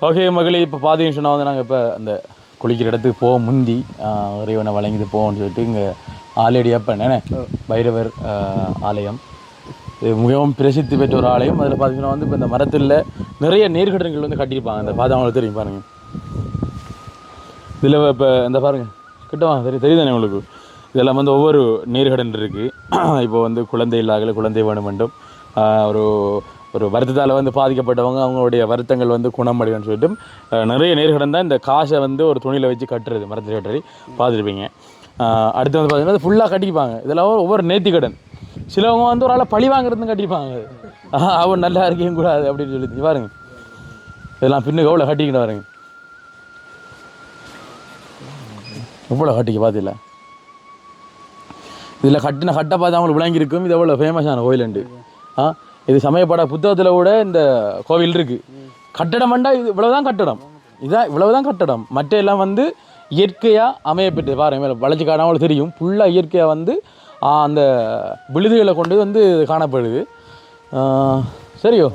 ஓகே மகளே, இப்போ பார்த்தீங்கன்னு சொன்னால் வந்து நாங்கள் இப்போ அந்த குளிக்கிற இடத்துக்கு போக முந்தி இறைவனை வழங்கிட்டு போவோம்னு சொல்லிட்டு இங்கே ஆலடி அப்பன் என்ன பைரவர் ஆலயம். இது மிகவும் பிரசித்தி பெற்ற ஒரு ஆலயம். அதில் பார்த்தீங்கன்னா வந்து இப்போ இந்த மரத்தில் நிறைய நீர்கடன்கள் வந்து கட்டியிருப்பாங்க. அந்த பார்த்து அவங்களுக்கு தெரியும் பாருங்கள். இதில் இப்போ இந்த பாருங்கள் கிட்டவாங்க தெரியுதானே உங்களுக்கு. இதெல்லாம் வந்து ஒவ்வொரு நீர்கடன் இருக்குது. இப்போ வந்து குழந்தை இல்லாத குழந்தை வேணும் வேண்டும், ஒரு ஒரு வருத்தத்தால் வந்து பாதிக்கப்பட்டவங்க அவங்களுடைய வருத்தங்கள் வந்து குணமடையும்னு சொல்லிட்டு நிறைய நேர்கடன் தான் இந்த காசை வந்து ஒரு துணியில் வச்சு கட்டுறது, மரத்தில் கட்டுறது பார்த்துருப்பீங்க. அடுத்து வந்து பார்த்தீங்கன்னா அது ஃபுல்லாக கட்டிப்பாங்க. இதெல்லாம் ஒவ்வொரு நேர்த்தி கடன். சிலவங்க வந்து ஒரு ஆளை பழி வாங்குறதுன்னு கட்டிப்பாங்க. அவன் நல்லா இருக்கேன் கூடாது அப்படின்னு சொல்லி பாருங்க. இதெல்லாம் பின்னுக்கு எவ்வளோ கட்டிக்கிட்டு பாருங்க, எவ்வளோ கட்டிக்க பார்த்தில்ல. இதில் கட்டின கட்டை பார்த்து அவங்களுக்கு விளங்கியிருக்கும் இது எவ்வளோ ஃபேமஸான கோயிலுண்டு. இது சமயப்பட புத்தகத்தில் கூட இந்த கோவில் இருக்குது. கட்டடம் வேண்டா இது இவ்வளோதான் கட்டடம், இதான் இவ்வளவுதான் கட்டடம். மற்ற எல்லாம் வந்து இயற்கையாக அமையப்பட்டு பாருங்க. மேலே வளைச்சி காணாமல் தெரியும். ஃபுல்லாக இயற்கையாக வந்து அந்த விழுதுகளை கொண்டு வந்து காணப்படுது. சரியோ,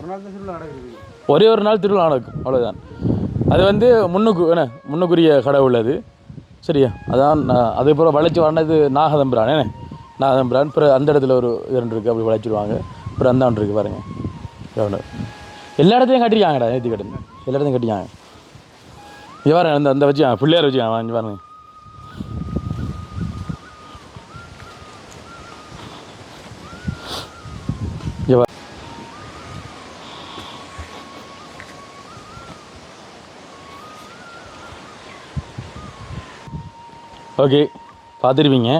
ஒரே ஒரு நாள் திருவிழா நடக்கும், அவ்வளோதான். அது வந்து முன்னுக்குரிய கடவுள் அது, சரியா. அதான் அதே போல் வளைச்சி வர்றது நாகதம்பிரான் என்ன நாகதம்பிரான். அப்புறம் அந்த இடத்துல ஒரு 2 இருக்குது, அப்படி வளைச்சிடுவாங்க. அப்புறம் அந்த ஒன்று இருக்குது பாருங்கள். எவ்வளோ எல்லா இடத்துலையும் கட்டிருக்காங்கடா நேர்த்தி கடன், எல்லா இடத்தையும் கட்டிக்காங்க. இங்கே பாருங்க, அந்த அந்த வச்சுக்காங்க பிள்ளையார் வச்சுக்காங்க. இங்கே பாருங்க. ஓகே, பார்த்துருப்பீங்க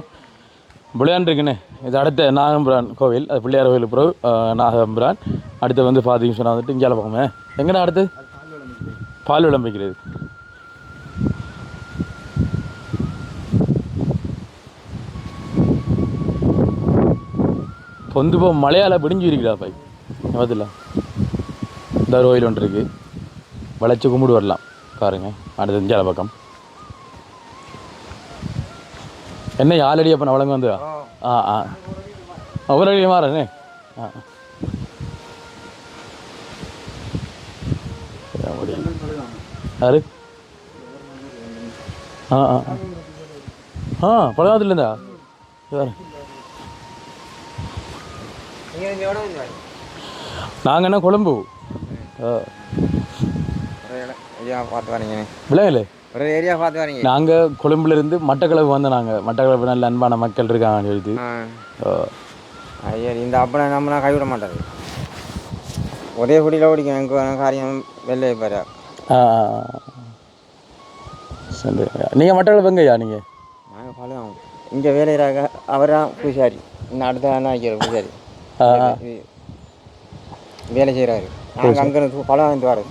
பிள்ளையான் இருக்குண்ணே. இது அடுத்த நாகம்பிரான் கோவில், அது பிள்ளையார் கோவில் பிறகு நாகம்பிரான். அடுத்து வந்து பார்த்தீங்கன்னு சொன்னால் வந்துட்டு இங்கேயால போகமே எங்கண்ணா அடுத்து பால் விளம்பிக்கிறது. இப்போ வந்து இப்போ மலையால் பிடிஞ்சி இருக்கிறா பை பார்த்துல. இந்த ஒரு கோயில் ஒன்று இருக்குது, வளைச்சி கும்பிடு வரலாம் பாருங்கள். அடுத்து இஞ்சால பக்கம் என்ன ஆல்ரெடி அப்போ நான் வழங்க வந்து ஒவ்வொரு அடி மாறனே. யாரு பழகாத்துல இருந்தா நாங்கள் என்ன கொழும்பு விளையாடல ஒரு ஏரியா பார்த்து வரீங்க. நாங்கள் கொழும்புல இருந்து மட்டக்களப்பு வந்தோம். நாங்கள் மட்டக்களப்பு நல்ல அன்பான மக்கள் இருக்காங்கன்னு சொல்லிட்டு. ஐயா இந்த அப்பனை நம்மனா கைவிட மாட்டாரு. ஒரே குடியில் ஓடிக்கும் எங்கள் காரியம் வெளில பாரு. சரி, நீங்கள் மட்டக்களப்பு எங்கய்யா நீங்கள்? நாங்கள் பழம் இங்கே வேலையிறாங்க. அவரான் பூசாரி, இன்னும் அடுத்த தான் வைக்கிற பூசாரி வேலை செய்கிறாரு. நாங்கள் அங்கே பழம் வாங்கிட்டு வரோம்.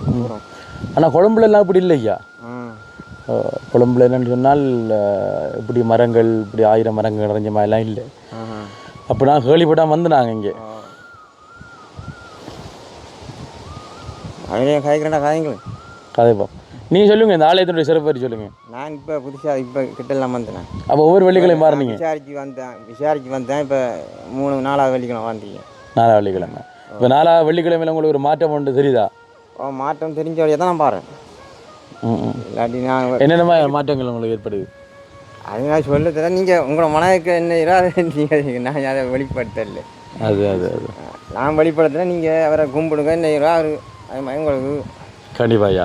ஆனால் கொழும்புலலாம் இப்படி இல்லையா? கொழும்புல என்னன்னு சொன்னால் இப்படி மரங்கள் இப்படி 1000 மரங்கள் நிறைஞ்ச மாதிரிலாம் இல்லை. அப்போ நான் கேள்விப்பட்டால் வந்து நாங்கள் இங்கே காய்க்கிறேன்டா காய்ங்களேன் கதைப்போம். நீங்கள் சொல்லுங்கள், இந்த ஆலயத்தினுடைய சிறப்பு பற்றி சொல்லுங்கள். நான் இப்போ புதுசாக இப்போ கிட்டலாம் வந்தேன். அப்போ ஒவ்வொரு வெள்ளிக்கிழமை மாறினீங்க? விசாரிச்சு வந்தேன். இப்போ 4 வெள்ளிக்கிழமை வந்தீங்க. 4 வெள்ளிக்கிழமை. இப்போ 4 வெள்ளிக்கிழமையில் உங்களுக்கு ஒரு மாற்றம் ஒன்று தெரியுதா? மாற்றம் தெரிஞ்ச வழியாக தான் நான் பாருறேன். இல்லாட்டி நான் என்னென்ன மாற்றங்கள் உங்களுக்கு ஏற்படுது அது நான் சொல்ல தர. நீங்கள் உங்களோட மனதுக்கு என்ன நீங்கள் நான் அதை வெளிப்படுத்தல. அது அது அது நான் வெளிப்படுத்துகிறேன். நீங்கள் அவரை கும்பிடுங்க என்ன அவர் உங்களுக்கு கண்டிப்பாக ஐயா.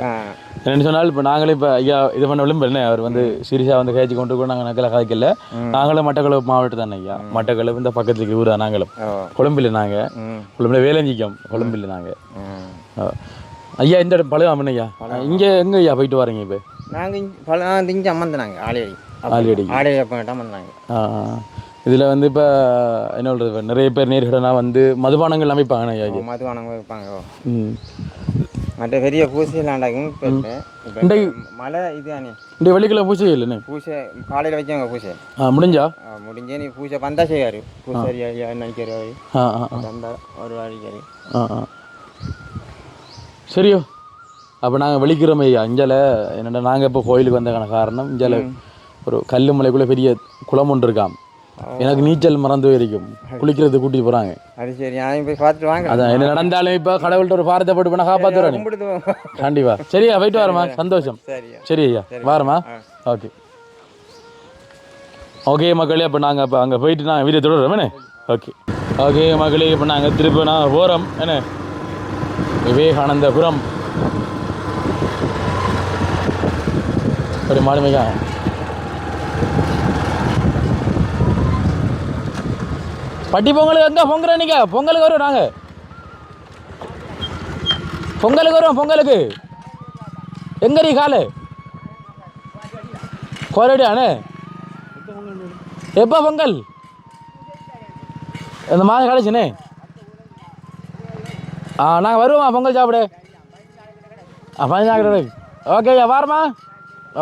என்னென்னு சொன்னால் இப்போ நாங்களே இப்போ ஐயா இது பண்ண விளம்பரம் அவர் வந்து சீரியஸாக வந்து கழிச்சு கொண்டு கூட நாங்கள் நக்கலை காய்க்கல. நாங்களும் மட்டக்களப்பு மாவட்டம் தானே ஐயா. மட்டக்களப்பு இந்த பக்கத்துக்கு ஊர் தான். நாங்களும் கொழும்பில், நாங்கள் கொழும்புல வேலஞ்சிக்கம், கொழும்பில் நாங்கள். ஐயா இந்த இடம் பழகாமன் ஐயா. இங்கே எங்கே ஐயா போயிட்டு வரீங்க? இப்போ நாங்கள் இங்கே அம்மந்தாங்க ஆலடி போயிட்டால் வந்தாங்க. இதில் வந்து இப்போ என்ன சொல்கிறது, நிறைய பேர் நேர்கடனாக வந்து மதுபானங்கள் அமைப்பாங்க ஐயா. மதுபானங்கள் வைப்பாங்க. மற்ற பெரிய பூசையெல்லாம் நடக்கும் இப்போ மழை இதுதானே இந்த வெள்ளிக்கிழமை பூஜை இல்லைண்ணே பூசை காலையில் வச்சாங்க பூசை முடிஞ்சா முடிஞ்சே நீ பூஜை வந்தா செய்யாரு பூசாரி நினைக்கிறாரு வந்தா ஒரு வாடிக்காரு சரியோ அப்போ நாங்கள் வெளிக்கிறோம் ஐயா இஞ்சால என்னென்னா நாங்கள் இப்போ கோயிலுக்கு வந்தக்கான காரணம் இஞ்சால ஒரு கல் மலைக்குள்ளே பெரிய குளம் ஒன்று இருக்காம் எனக்கு நீச்சல் மறந்து போயிருக்கும் குளிக்கிறது கூட்டிட்டு போகிறாங்க அது சரி நான் போய் பார்த்துட்டு வாங்க அதான் என்ன நடந்தாலும் இப்போ கடவுள்கிட்ட ஒரு பாரத்தை போட்டு போனால் காப்பாற்றுறேன் கண்டிப்பா சரியா போயிட்டு வரமா சந்தோஷம் சரி ஐயா வாரமா ஓகே ஓகே மக்களே அப்போ நாங்கள் இப்போ அங்கே போயிட்டு நாங்கள் வீடியோ தொடர்றோம் ஓகே ஓகே மக்களே இப்போ நாங்கள் திருப்பி நாங்கள் போகிறோம் என்ன விவேகானந்தபுரம் ஒரு மாடுமைக்கா பட்டி பொங்கலுக்கு எங்கே பொங்குறோம் நீங்கள் பொங்கலுக்கு வரும் நாங்கள் பொங்கலுக்கு வரும் பொங்கலுக்கு எங்கே நீ காலு கோரடியானே எப்போ பொங்கல் இந்த மாதம் கழிச்சுண்ணே நாங்கள் வருவோம்மா பொங்கல் சாப்பிடு பதினாறு ஓகேயா வாரமா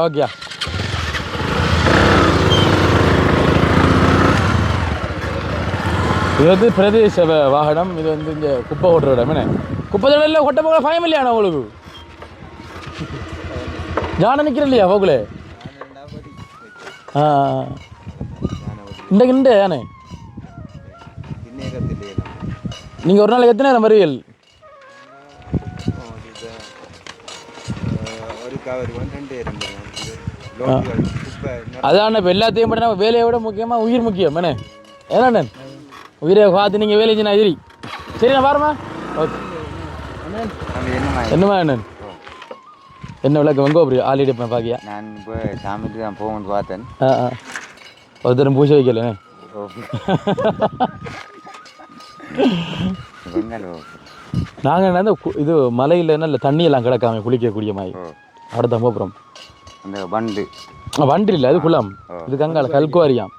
ஓகேயா இது வந்து பிரதேச வாகனம் இது வந்து இங்கே குப்பை கொட்டுற இடம் என்ன குப்பை தொழில கொட்ட போகல பயம் இல்லையாண்ணா உங்களுக்கு ஜான நிற்கிற இல்லையா போகலே இன்றைக்கு இண்டு யானே நீங்கள் ஒரு நாளைக்கு எத்தனை நேரம் வருவீர்கள் அதான் இப்போ எல்லாத்தையும் பண்ண வேலையை விட முக்கியமாக உயிர் முக்கியம் என்ன ஏன்னா உயிரை பார்த்து நீங்கள் வேலை செஞ்சா சரி சரி நான் பாருமா ஓகே என்னம்மா என்னன்னு என்ன விளக்கு வெங்கோ அப்படி ஆல்ரெடி இப்போ பாக்கியா நான் இப்போ சாமிக்கு தான் போகணும்னு பார்த்தேன் ஒருத்தரும் பூஜை வைக்கல நாங்கள் என்ன இது மலையில் நல்ல தண்ணியெல்லாம் கிடக்காம குளிக்கக்கூடிய மாதிரி അവിടെ தம்போபுரம் அந்த வண்டு வண்டு இல்லை அது குளம் இதுக்கு அங்கால கல்குவாரியாம்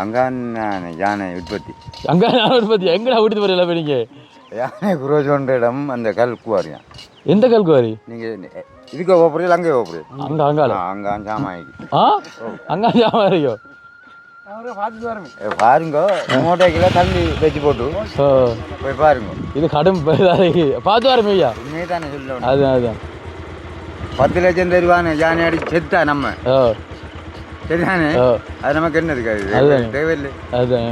அங்கான யானை உற்பத்தி அங்கான யானை உற்பத்தி எங்கடா விட்டு வரல போய் யானை குரோஜோன்ற இடம் அந்த கல்குவாரியாம் எந்த கல்குவாரி நீங்கள் இதுக்கு போகிறீங்க அங்கே போகிறீங்க அங்கே அங்கால அங்கே ஜாமாய்க்கு அங்கே ஜாமாரியோ பாருங்க மூட்டைக்குள்ள தண்ணி வச்சு போட்டு போய் பாருங்க இது கடும் பார்த்து வரமே ஐயா உண்மையே தானே சொல்லணும் அதுதான் அதுதான் 10 லட்சம் தருவானே யானை அடிச்சு செத்தா நம்ம சரிதானே அது நமக்கு என்ன இருக்காது தேவையில்லை அதுதான்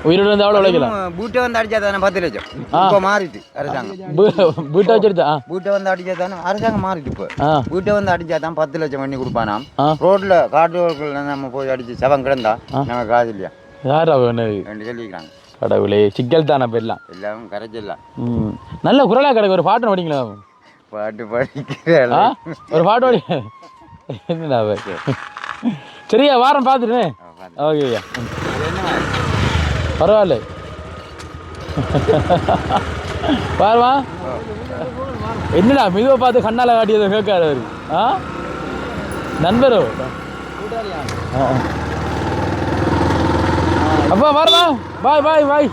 உயிரோடு வந்து அவ்வளோ உழைக்கலாம் பூட்டை வந்து அடிச்சா தானே 10 லட்சம் இப்போ மாறிட்டு அரசாங்கம் பூட்டை வச்சிருந்தா பூட்டை வந்து அடிச்சா தானே அரசாங்கம் மாறிட்டு இப்போ பூட்டை வந்து அடிச்சா தான் 10 லட்சம் பண்ணி கொடுப்பானாம் ரோட்ல காட்டுக்குள்ள நம்ம போய் அடிச்சு சவம் கிடந்தா நமக்கு காது இல்லையா யாரா ரெண்டு சொல்லிக்கிறாங்க கடவுளே சிக்கல் தானே எல்லாம் எல்லாம் கரைச்சிடலாம் நல்ல குரலாக கிடக்கு ஒரு பாட்டு படிங்களா பாட்டு படிக்கிறேன் ஒரு பாட்டு படி என்னடா சரியா வாரம் பார்த்துருனே ஓகேயா பரவாயில்ல பாருமா என்னடா மெதுவை பார்த்து கண்ணால் காட்டியதை கேட்காரு அவர் நண்பரோ அப்பா வரமா பாய் பாய் பாய்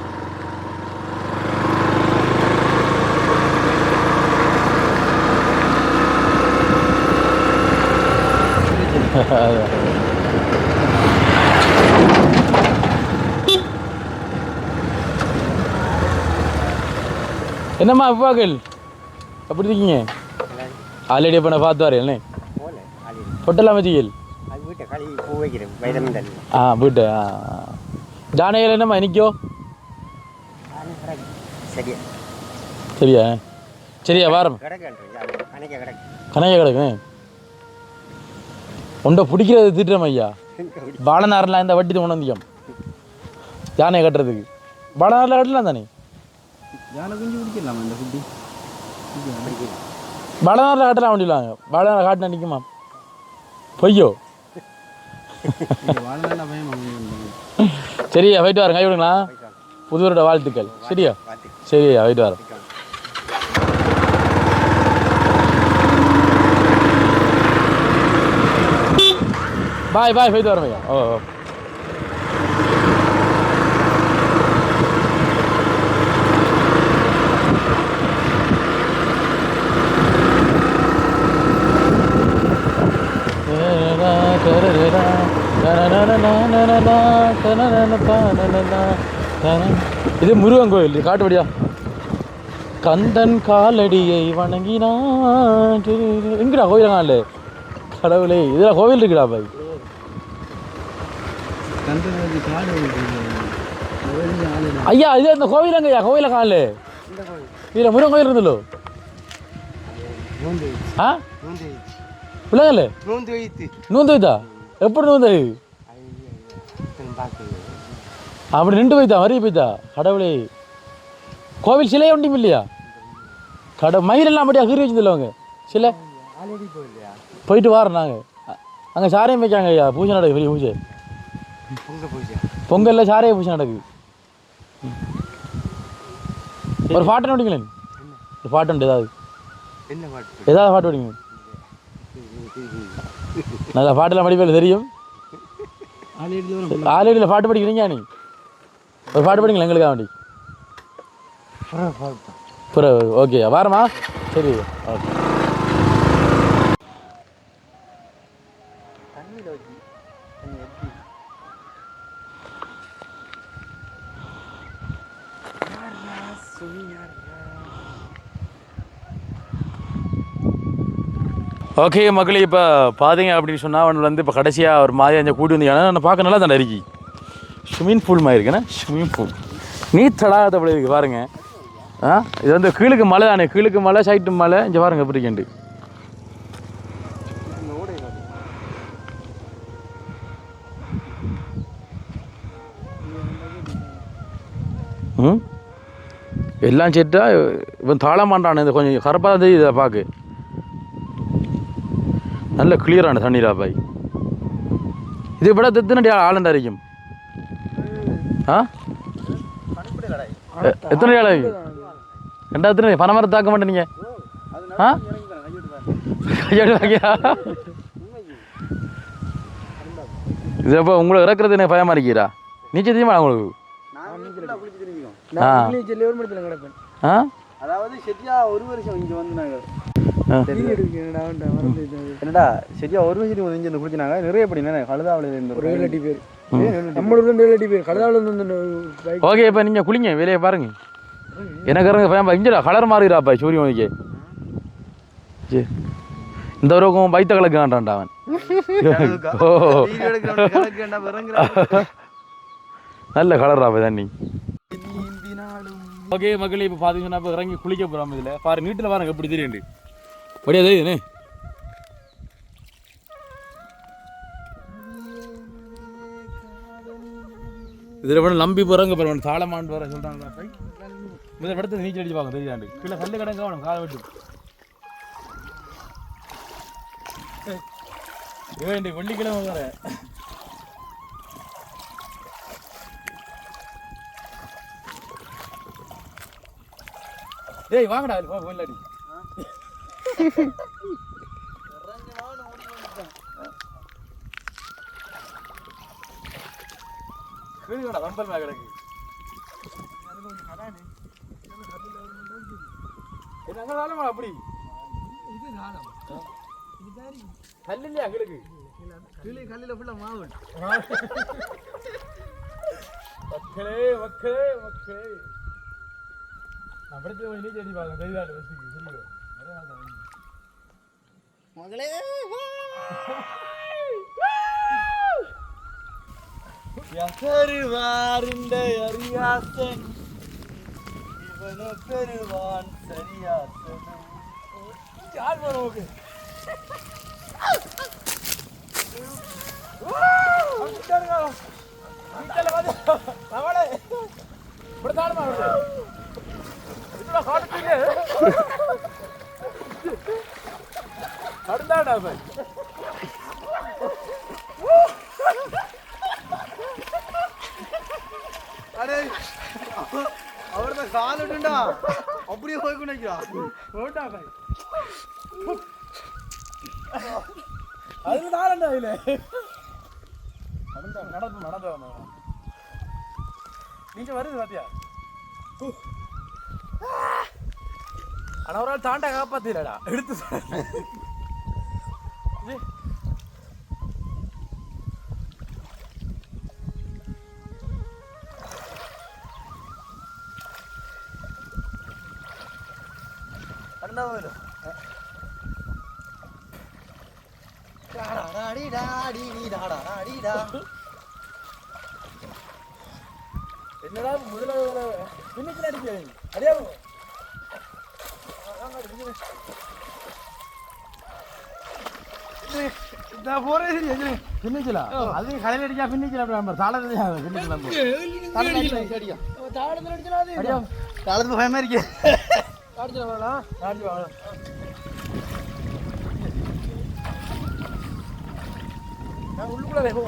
என்னம்மா அப்பாக்கள் எப்படி இருக்கீங்க ஆல்ரெடி இப்போ நான் பார்த்து வரேன் பொட்டெல்லாம் வச்சுக்கல் வீட்டு ஜானகியில் என்னம்மா நிற்கோ சரியா சரியா வாரம் கணக்க கிடக்கு உண்டை பிடிக்கிறது திட்டுறோம் ஐயா பாலநாரெலாம் இந்த வட்டி கொண்டு வந்தியம் யானையை கட்டுறதுக்கு பாலநாரில் கட்டலாம் தானே யானை குஞ்சு பிடிக்கலாம் இந்த குட்டி பாலநாரில் கட்டலாம் வண்டிலாங்க பாலநாரில் காட்டினா நிற்குமா பொய்யோ சரியா போயிட்டு வரேன் கை விடுங்களா புதுவரோட வாழ்த்துக்கள் சரியா சரியா போயிட்டு வரேன் பாய் பாய் போயிட்டு வரேன் ஐயா ஓ இது முருகன் கோயில் காட்டுப்படியா. கந்தன் காலடியை வணங்கினான். எங்கடா கோயில் காணல கடவுளே, இதெல்லாம் கோவில் இருக்குடா பாய். ஐயா இது அந்த கோவில் எங்கய்யா? கோயில காணல. இதில் முருகன் கோயில் இருந்தല്ലോ. ஆ பிள்ளைங்களே நூந்து வைத்தா? எப்படி நூந்து? அப்படி நின்று போய்த்தா வரி போய்த்தா? கடவுளே, கோவில் சிலையே ஒன்றும் இல்லையா? மயிலெல்லாம் அப்படியே கீறி வச்சதில்ல அவங்க சிலை. போயிட்டு வாரோம் நாங்கள். அங்கே சாரையும் வைக்காங்க ஐயா, பூஜை நடக்குது, பெரிய பூஜை. பொங்கல்ல சாரைய பூஜை நடக்குது. ஒரு பாட்டு நோட்டிங்களேன், ஒரு பாட்டு உண்டு ஏதாவது? ஏதாவது பாட்டு ஓடிங்க. நல்லா பாட்டெல்லாம் படிப்பேன் தெரியும். ஆலேடியில் பாட்டு படிக்கிறீங்க நீ? ஒரு பாட்டு படிங்களா எங்களுக்காக வேண்டி? புறவு ஓகே வாரமா? சரி ஓகே. ஓகே மக்களே, இப்போ பார்த்தீங்க அப்படின்னு சொன்னால் அவன் வந்து இப்போ கடைசியாக ஒரு மாதிரி அந்த கூட்டி வந்தீங்கன்னா நான் பார்க்க நல்லா தான் இருக்கி. ஸ்விம்மிங் பூல் மாதிரி இருக்குண்ணே, ஸ்விம்மிங் பூல் நீத்தடாதபடி இருக்குது பாருங்க. இது வந்து கீழுக்கு மலை தானே, கீழுக்கு மலை சைட்டு மலை. இங்கே பாருங்க எப்படி கேண்டு. எல்லாம் செட்டா இவன் தாழ மாட்டான். இந்த கொஞ்சம் கரப்பாக தெரியுது இதை பார்க்க. நல்ல கிளியரான தண்ணீரா பாய். இது விட எத்தனை ஆளுண்டா இருக்கும்? எத்தனை ஆள்? ரெண்டாவது பணமரம் தாக்க மாட்டேன் நீங்கள்? கையோடு வாங்கியா? இது எப்போ உங்களை இறக்குறது எனக்கு பயமா இருக்கிறா? நீச்சல் தெரியுமா உங்களுக்கு? அதாவது சரியா ஒரு வருஷம் இங்கே வந்து நாங்கள் என்னடா சரியா ஒரு வருஷம் இங்கே வந்து குளிச்சினாங்க. நிறைய படி கழுதாவில் இருந்து ஒரு 7-8 பேர், நம்மளோட 7-8 பேர் கழுதாவில். ஓகே, இப்போ நீங்கள் குளிங்க, வேலையை பாருங்க. எனக்கு இறங்க பயமா இஞ்சடா கலர் மாறிடாப்பா சூரியன் வைக்க. இந்த வரைக்கும் பைத்த கலக்கு காண்டான்டா அவன். நல்ல கலராப்பா தண்ணி. ஓகே மக்களே, இப்போ பார்த்தீங்கன்னா இப்போ இறங்கி குளிக்க போகிறோம். இதில் பாரு நீட்டில் பாருங்க எப்படி தெரியுண்டு. படியா தெரியுதுண்ணே. இதில் கூட நம்பி போகிறாங்க பாருங்க. தாளமாண்டு வர சொல்கிறாங்க. இதில் படத்தை நீச்சல் அடிச்சு பார்க்க தெரியாண்டு. கீழே கல்லு கடங்க வேணும் காலை விட்டு. இவன் வெள்ளிக்கிழமை வர டேய் வாங்கடா கோயிலாடி. கீழடா வம்பல் மேல கிடக்கு. என்னங்க தாளமா அப்படி? இது தாளம். இது தாரி. கல்லு இல்லையா கிடக்கு? கீழே கல்லில் ஃபுல்லா மாவு. மக்களே மக்களே மக்களே, அப்படியே போய் நீச்சல் அடி பாருங்க. தைரியமா வச்சுக்கு சொல்லுங்க. மகளே யாருவார் இந்த அரியாசன், இவனோ பெருவான் சரியாசன். யார் போறோம்? அடுத்தாடா பாய். அடே அவர்த கால் விட்டுண்டா அப்படியே போய் குனிக்கிறா. ஓட்டா பாய். அதுல நாளண்டா இல்ல. நடந்து நீங்க வருது பாத்தியா? ஆனா ஒரு ஆள் தாண்டா காப்பாத்திடா எடுத்து. என்னடா முதல்ல பின்னிக்கல அடிக்க அடியா நான் போறேன் சரி எங்க பின்னிக்கல அது கடையில அடிச்சா பின்னிக்கல அப்படி தாளத்துல பின்னிக்கல அடியா தாளத்துல அடிச்சா அது அடியா தாளத்துல பயமா இருக்கே அடிச்சா வரலாம் அடிச்சு வாங்க நான் உள்ளுக்குள்ள போ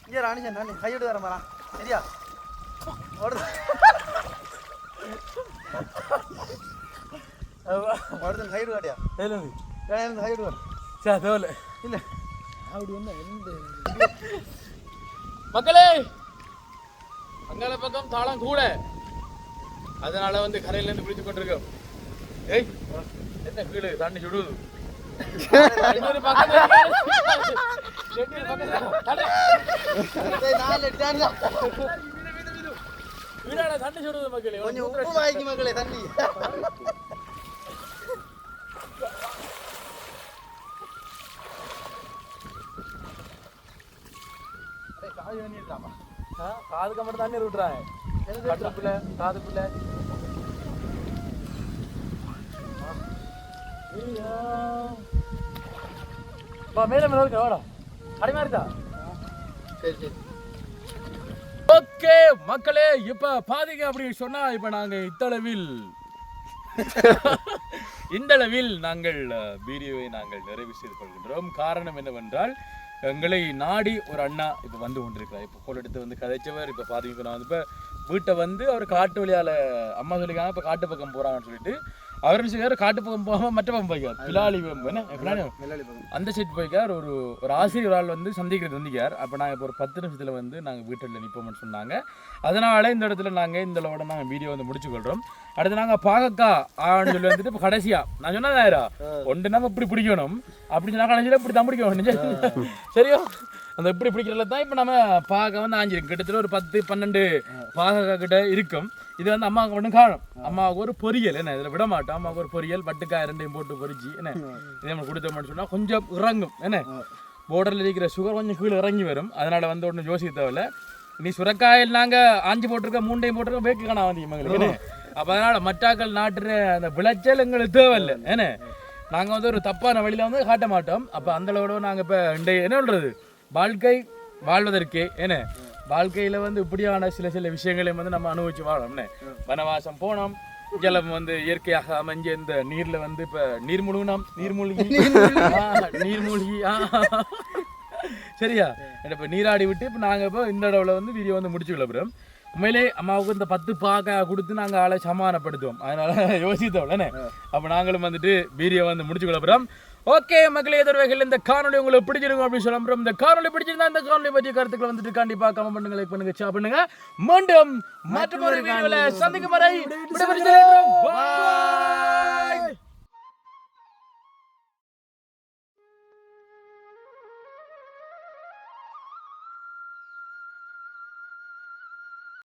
இங்கே ராணி நான் கையோடு வர மாறான் சரியா ஓடுது ஓடுது கையோடு காட்டியா கையோடு வர சரி தேவல இல்லை அப்படி ஒண்ணு எந்த மக்களே அங்கால பக்கம் தாளம் கூட அதனால வந்து கரையில இருந்து பிடிச்சு கொண்டிருக்கோம் ஏய் என்ன கீழே தண்ணி சுடுது இன்னொரு பக்கத்துல வீடாட தண்ணி சுடுது மக்களே கொஞ்சம் உப்பு வாங்கி மக்களே தண்ணி காதுக்கு மட்டும் தண்ணி விட்டுறாங்க கட்டுப்புல காதுக்குள்ள மேல மேல இருக்கா வாடா அடிமா இருக்கா சரி சரி ஓகே மக்களே இப்ப பாத்தீங்க அப்படின்னு சொன்னா இப்ப நாங்க இந்தளவில் நாங்கள் வீடியோவை நாங்கள் நிறைவு செய்து கொள்கின்றோம். காரணம் என்னவென்றால் எங்களை நாடி ஒரு அண்ணா இப்போ வந்து கொண்டிருக்கிறார். இப்போ கோல் எடுத்து வந்து கதைச்சவர் இப்போ பார்த்தீங்கன்னா நான் வந்து இப்போ வீட்டை வந்து அவர் காட்டு வழியால் அம்மா சொல்லிக்காங்க இப்போ காட்டு பக்கம் போகிறாங்கன்னு சொல்லிட்டு அவர் நினைச்சாரு காட்டு பக்கம் போகாமல் மற்ற பக்கம் போய்க்கார் பிலாலி என்ன அந்த சைட் போய்க்கார். ஒரு ஆசிரியர் ஆள் வந்து சந்திக்கிறது வந்திக்கார். அப்போ நாங்கள் இப்போ ஒரு 10 நிமிஷத்தில் வந்து நாங்கள் வீட்டில் நிற்போம்னு சொன்னாங்க. அதனால இந்த இடத்துல நாங்கள் இந்த அளவோட நாங்கள் வீடியோ வந்து முடிச்சுக்கொள்கிறோம். அடுத்து நாங்கள் பாகக்கா ஆன்னு சொல்லி வந்துட்டு இப்போ கடைசியாக நான் சொன்னதாயிரா ஒன்று நம்ம இப்படி பிடிக்கணும் அப்படின்னு சொன்னால் கடைசியில் இப்படி தான் பிடிக்கணும் சரியோ அந்த இப்படி பிடிக்கிறதுல தான் இப்போ நம்ம பாகை வந்து ஆஞ்சிருக்கும். கிட்டத்தட்ட ஒரு 10-12 பாகக்கா கிட்ட இருக்கும். இது வந்து அம்மாவுக்கு ஒன்றும் காணும். அம்மாவுக்கு ஒரு பொரியல் என்ன இதில் விட மாட்டோம். அம்மாவுக்கு ஒரு பொரியல் வட்டுக்காய் 2 போட்டு பொரிச்சு என்ன இதே நம்ம கொடுத்தோம்னு சொன்னால் கொஞ்சம் இறங்கும் என்ன போர்டரில் இருக்கிற சுகர் கொஞ்சம் கீழே இறங்கி வரும். அதனால் வந்து ஒன்றும் யோசிக்க தேவையில்ல. நீ சுரக்காயில் நாங்கள் ஆஞ்சி போட்டிருக்கோம் 3 போட்டிருக்கோம் வேக்கு காணா வந்து எங்களுக்கு அப்போ அதனால் மட்டாக்கள் நாட்டுற அந்த விளைச்சல் எங்களுக்கு தேவையில்லை ஏன்னா நாங்கள் வந்து ஒரு தப்பான வழியில் வந்து காட்ட மாட்டோம். அப்போ அந்தளவோட நாங்கள் இப்போ என்ன பண்ணுறது வாழ்க்கை வாழ்வதற்கே என்ன வாழ்க்கையில் வந்து இப்படியான சில விஷயங்களையும் வந்து நம்ம அனுபவிச்சு வாழணும்னு வனவாசம் போனோம். ஜலம் வந்து இயற்கையாக அமைஞ்ச இந்த நீரில் வந்து இப்போ நீர்மூழ்கி சரியா இப்போ நீராடி விட்டு இப்போ நாங்கள் இப்போ இந்த அளவில் வந்து வீடியோ வந்து முடிச்சு விளப்புறோம். உண்மையிலே அம்மாவுக்கு இந்த 10 பாக்கா கொடுத்து நாங்கள் ஆளை சமாதானப்படுத்துவோம். அதனால யோசித்தோம்லண்ணே அப்போ நாங்களும் வந்துட்டு வீடியோ வந்து முடிச்சு விளப்புறோம். ஓகே மக்களே எதிர்வைகள் இந்த காணொலி உங்களுக்கு பிடிச்சிருக்கும் அப்படின்னு சொல்ல இந்த காணொலி பிடிச்சிருந்தா இந்த காணொலி பற்றிய கருத்துக்களை வந்துட்டு கண்டிப்பா கமெண்ட் பண்ணுங்க, லைக் பண்ணுங்க, ஷேர் பண்ணுங்க. மீண்டும் மற்றொரு வீடியோல சந்திக்கும் வரை